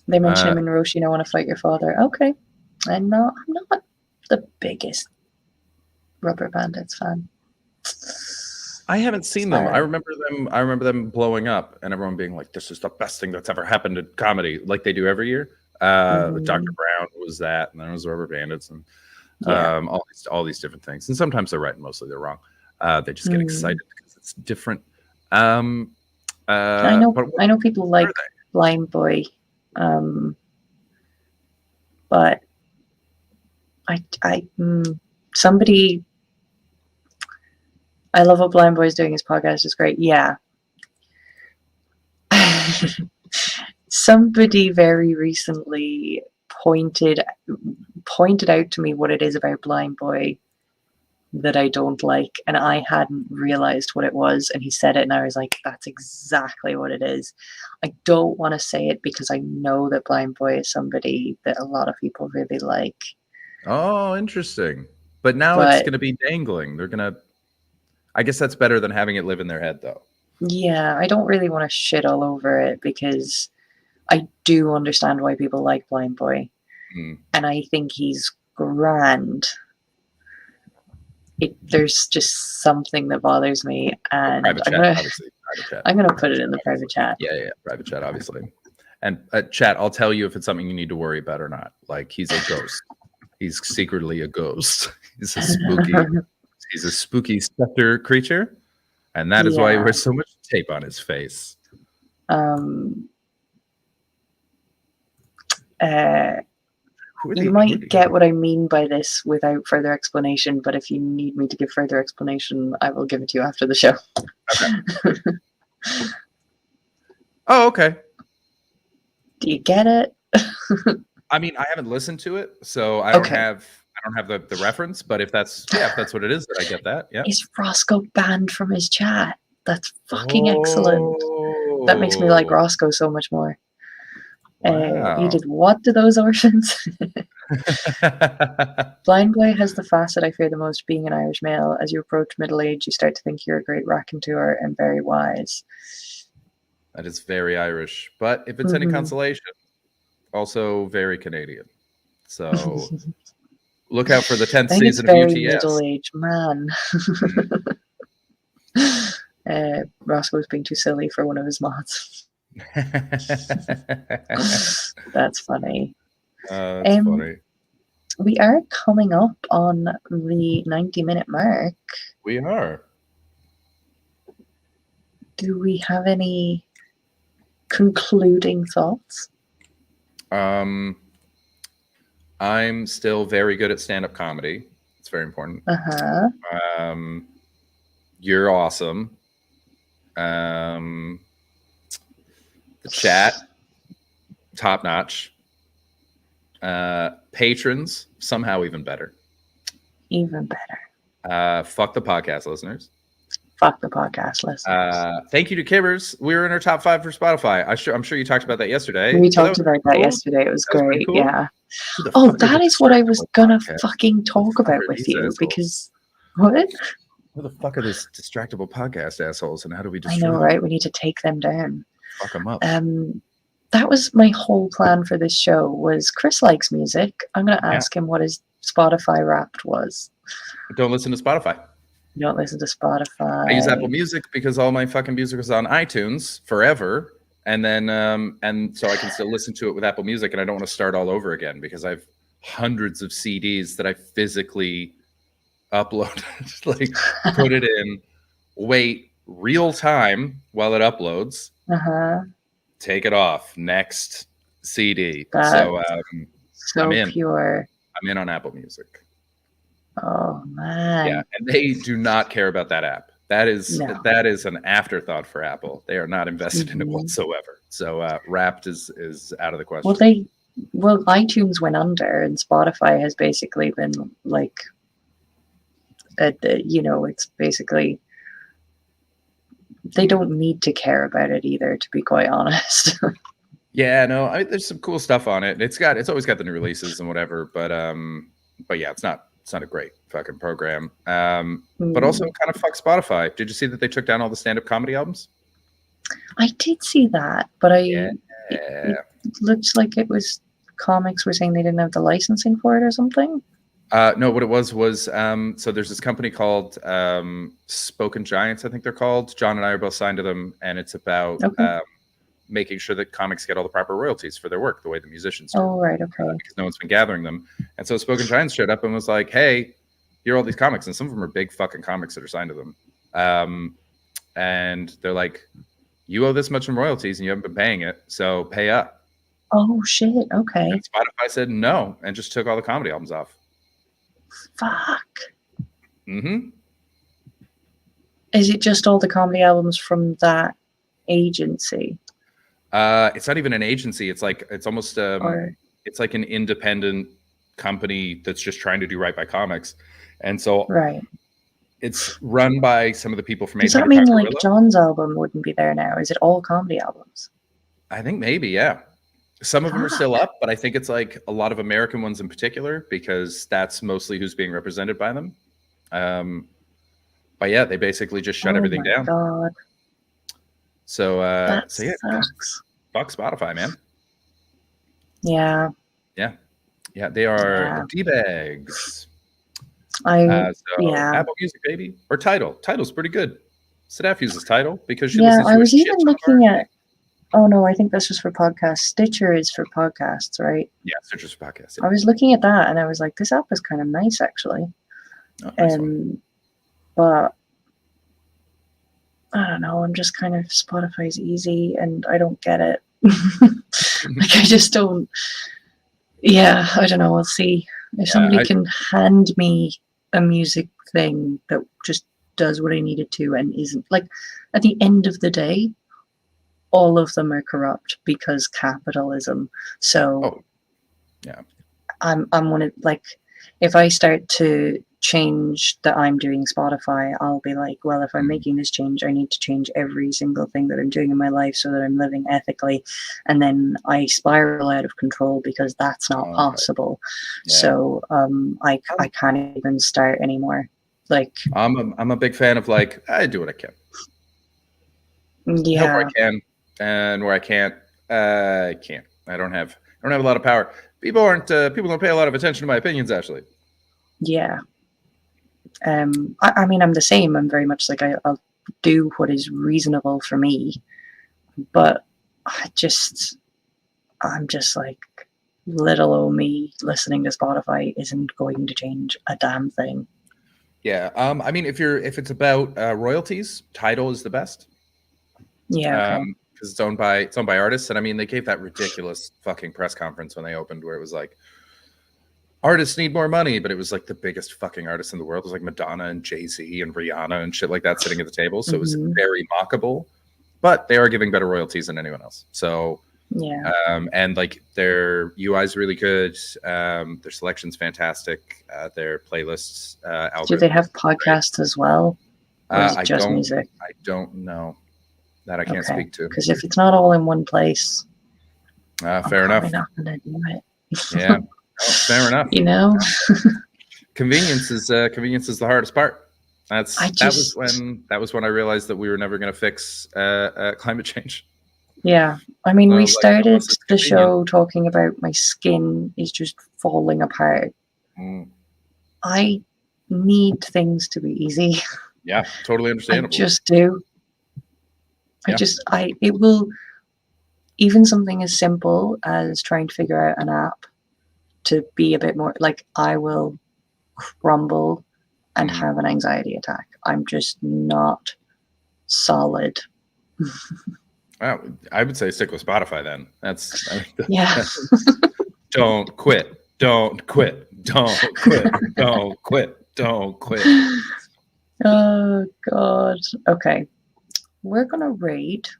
They mention him in Roisin, I Want to Fight Your Father. Okay, I'm not the biggest Rubber Bandits fan. I haven't seen them. I Sorry. remember them blowing up, and everyone being like, "This is the best thing that's ever happened in comedy," like they do every year. Mhm. Dr. Brown was that, and then it was Rubber Bandits, and Yeah. all these different things. And sometimes they're right, and mostly they're wrong. They just get Mm. excited because it's different. I But know people like Blind Boy, but somebody. I love what Blind Boy's doing. His podcast is great. Yeah. Somebody very recently pointed out to me what it is about Blind Boy that I don't like, and I hadn't realized what it was, and he said it, and I was like, that's exactly what it is. I don't want to say it because I know that Blind Boy is somebody that a lot of people really like. Oh, interesting. But now it's But- going to be dangling. They're going to. I guess that's better than having it live in their head, though. Yeah, I don't really want to shit all over it because I do understand why people like Blind Boy, and I think he's grand. There's just something that bothers me, and Private I'm chat, gonna obviously. Private chat. I'm gonna put it in the private chat. Yeah, private chat, obviously. And chat, I'll tell you if it's something you need to worry about or not. Like he's a ghost. He's secretly a ghost. He's a spooky specter creature, and that is why he Yeah. wears so much tape on his face. You might get what I mean by this without further explanation, but if you need me to give further explanation, I will give it to you after the show. Oh, okay. Do you get it? I mean, I haven't listened to it, so I don't Okay. have the reference. But if that's what it is, then I get that. Yeah. Is Roscoe banned from his chat? That's fucking excellent. That makes me like Roscoe so much more. Wow. You did what to those orphans? Blind Boy has the facet I fear the most, being an Irish male. As you approach middle age, you start to think you're a great raconteur and very wise. That is very Irish. But if it's any Mhm. consolation, also very Canadian. So look out for the 10th I think it's season of very UTS. middle-aged man. Roscoe's being too silly for one of his mods. That's funny. That's funny. We are coming up on the 90-minute mark. We are. Do we have any concluding thoughts? I'm still very good at stand-up comedy. It's very important. Uh-huh. You're awesome. The chat, top notch. Patrons, somehow even better. Even better. Fuck the podcast listeners. Fuck the podcast listeners. Thank you to Kibbers. We were in our top 5 for Spotify. I'm sure you talked about that yesterday. We So talked about that yesterday. It was That was pretty great. cool. Yeah. Who the Oh, fuck are that the is what I was gonna podcast? fucking talk about are with these you assholes? because what? Who the fuck are these distractible podcast assholes, and how do we I destroy know, them? right? We need to take them down. Fuck them up. That was my whole plan for this show. Was Chris likes music? I'm gonna ask him what his Spotify Wrapped was. Don't listen to Spotify. You don't listen to Spotify. I use Apple Music because all my fucking music is on iTunes forever, and then and so I can still listen to it with Apple Music, and I don't want to start all over again because I have hundreds of CDs that I physically upload, like put it in, wait real time while it uploads, take it off, next CD. So so I'm in. pure. I'm in on Apple Music. Oh man. Yeah, and they do not care about that app. That is No. an afterthought for Apple. They are not invested in it whatsoever. So Wrapped is out of the question. Well, iTunes went under, and Spotify has basically been like, it's basically they don't need to care about it either, to be quite honest. Yeah, no, there's some cool stuff on it. It's always got the new releases and whatever, but yeah, it's not a great fucking program. But also kind of fuck Spotify. Did you see that they took down all the stand-up comedy albums? I did see that, but it looks like it was comics were saying they didn't have the licensing for it or something. No, what it was so there's this company called Spoken Giants, I think they're called. John and I are both signed to them, and it's about making sure that comics get all the proper royalties for their work, the way the musicians do. Oh, right, okay. Because no one's been gathering them. And so Spoken Giants showed up and was like, hey, here are all these comics, and some of them are big fucking comics that are signed to them. And they're like, you owe this much in royalties and you haven't been paying it, so pay up. Oh, shit, okay. And Spotify said no and just took all the comedy albums off. Fuck. Mm-hmm. Is it just all the comedy albums from that agency? It's not even an agency. It's almost it's like an independent company that's just trying to do right by comics, and so it's run by some of the people from. Does that mean like John's album wouldn't be there now? Is it all comedy albums? I think maybe, yeah. Some of them are still up, but I think it's like a lot of American ones in particular, because that's mostly who's being represented by them. But yeah, they basically just shut everything down. God. So That yeah, sucks. fuck Spotify, man. Yeah. Yeah, they are D-bags. Yeah. Apple Music, baby, or Tidal. Tidal's pretty good. Sadaf uses Tidal because she Yeah, listens to I a was shit even ton of looking at. Oh no, I think this was for podcasts. Stitcher is for podcasts, right? Yeah, Stitcher's for podcasts. I was looking at that and I was like, this app is kind of nice actually. Nice But I don't know, I'm just kind of Spotify's easy and I don't get it. Like I just don't. Yeah, I don't know. We'll see. If somebody can hand me a music thing that just does what I need it to and isn't like at the end of the day, all of them are corrupt because capitalism. So I'm one of like, if I start to change that I'm doing Spotify, I'll be like, well, if I'm making this change, I need to change every single thing that I'm doing in my life so that I'm living ethically. And then I spiral out of control because that's not possible. Yeah. So I can't even start anymore. Like I'm a big fan of like, I do what I can. Help where I can, and where I can't, I can't. I don't have a lot of power. People don't pay a lot of attention to my opinions, actually. Yeah. I mean, I'm the same. I'm very much like I'll do what is reasonable for me, but I'm just like little old me listening to Spotify isn't going to change a damn thing. Yeah. I mean, if it's about royalties, Tidal is the best. Yeah. Okay. Because it's owned by artists, and I mean, they gave that ridiculous fucking press conference when they opened, where it was like, artists need more money, but it was like the biggest fucking artists in the world. It was like Madonna and Jay-Z and Rihanna and shit like that sitting at the table. So it was very mockable, but they are giving better royalties than anyone else. So yeah. And like their UI is really good. Their selection's fantastic. Their playlists, Do they have podcasts as well? Or is it just music? I don't know. That I can't speak to. Because if it's not all in one place, fair enough. I'm not gonna do it. Yeah. Fair enough. You know, convenience is the hardest part. That was when I realized that we were never going to fix climate change. Yeah, I mean, So, we like, started unless it's the convenient. show talking about my skin is just falling apart. I need things to be easy. Yeah, totally I understandable. just do. Yeah. It will, even something as simple as trying to figure out an app to be a bit more like, I will crumble and have an anxiety attack. I'm just not solid. Wow, I would say stick with Spotify then. Yeah. Don't quit. Don't quit. Don't quit. Don't quit. Don't quit. Oh God. Okay. We're gonna rate.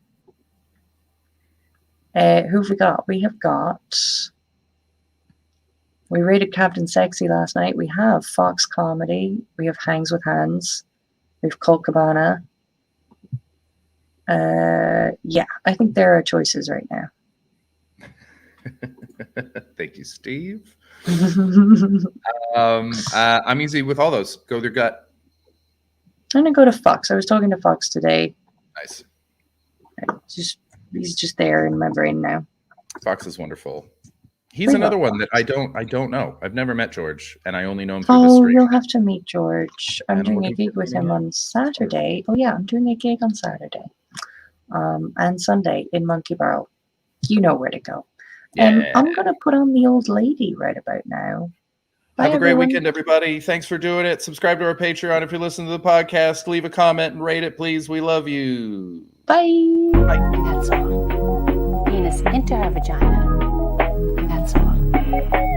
Who've we got? We rated Captain Sexy last night. We have Fox Comedy. We have Hangs with Hands. We have Colt Cabana. Yeah, I think there are choices right now. Thank you, Steve. I'm easy with all those. Go with your gut. I'm gonna go to Fox. I was talking to Fox today. Nice. He's just there in my brain now. Fox is wonderful. He's Wait, another what? one that I don't know. I've never met George, and I only know him through the Oh, stream. you'll have to meet George. I'm And doing a looking gig forward with to him meeting on Saturday. Oh yeah, I'm doing a gig on Saturday. And Sunday in Monkey Barrel. You know where to go. And Yeah. I'm gonna put on the old lady right about now. Bye, Have a great everyone. weekend, everybody. Thanks for doing it. Subscribe to our Patreon if you're listening to the podcast. Leave a comment and rate it, please. We love you. Bye. That's all. Penis into her vagina. That's all.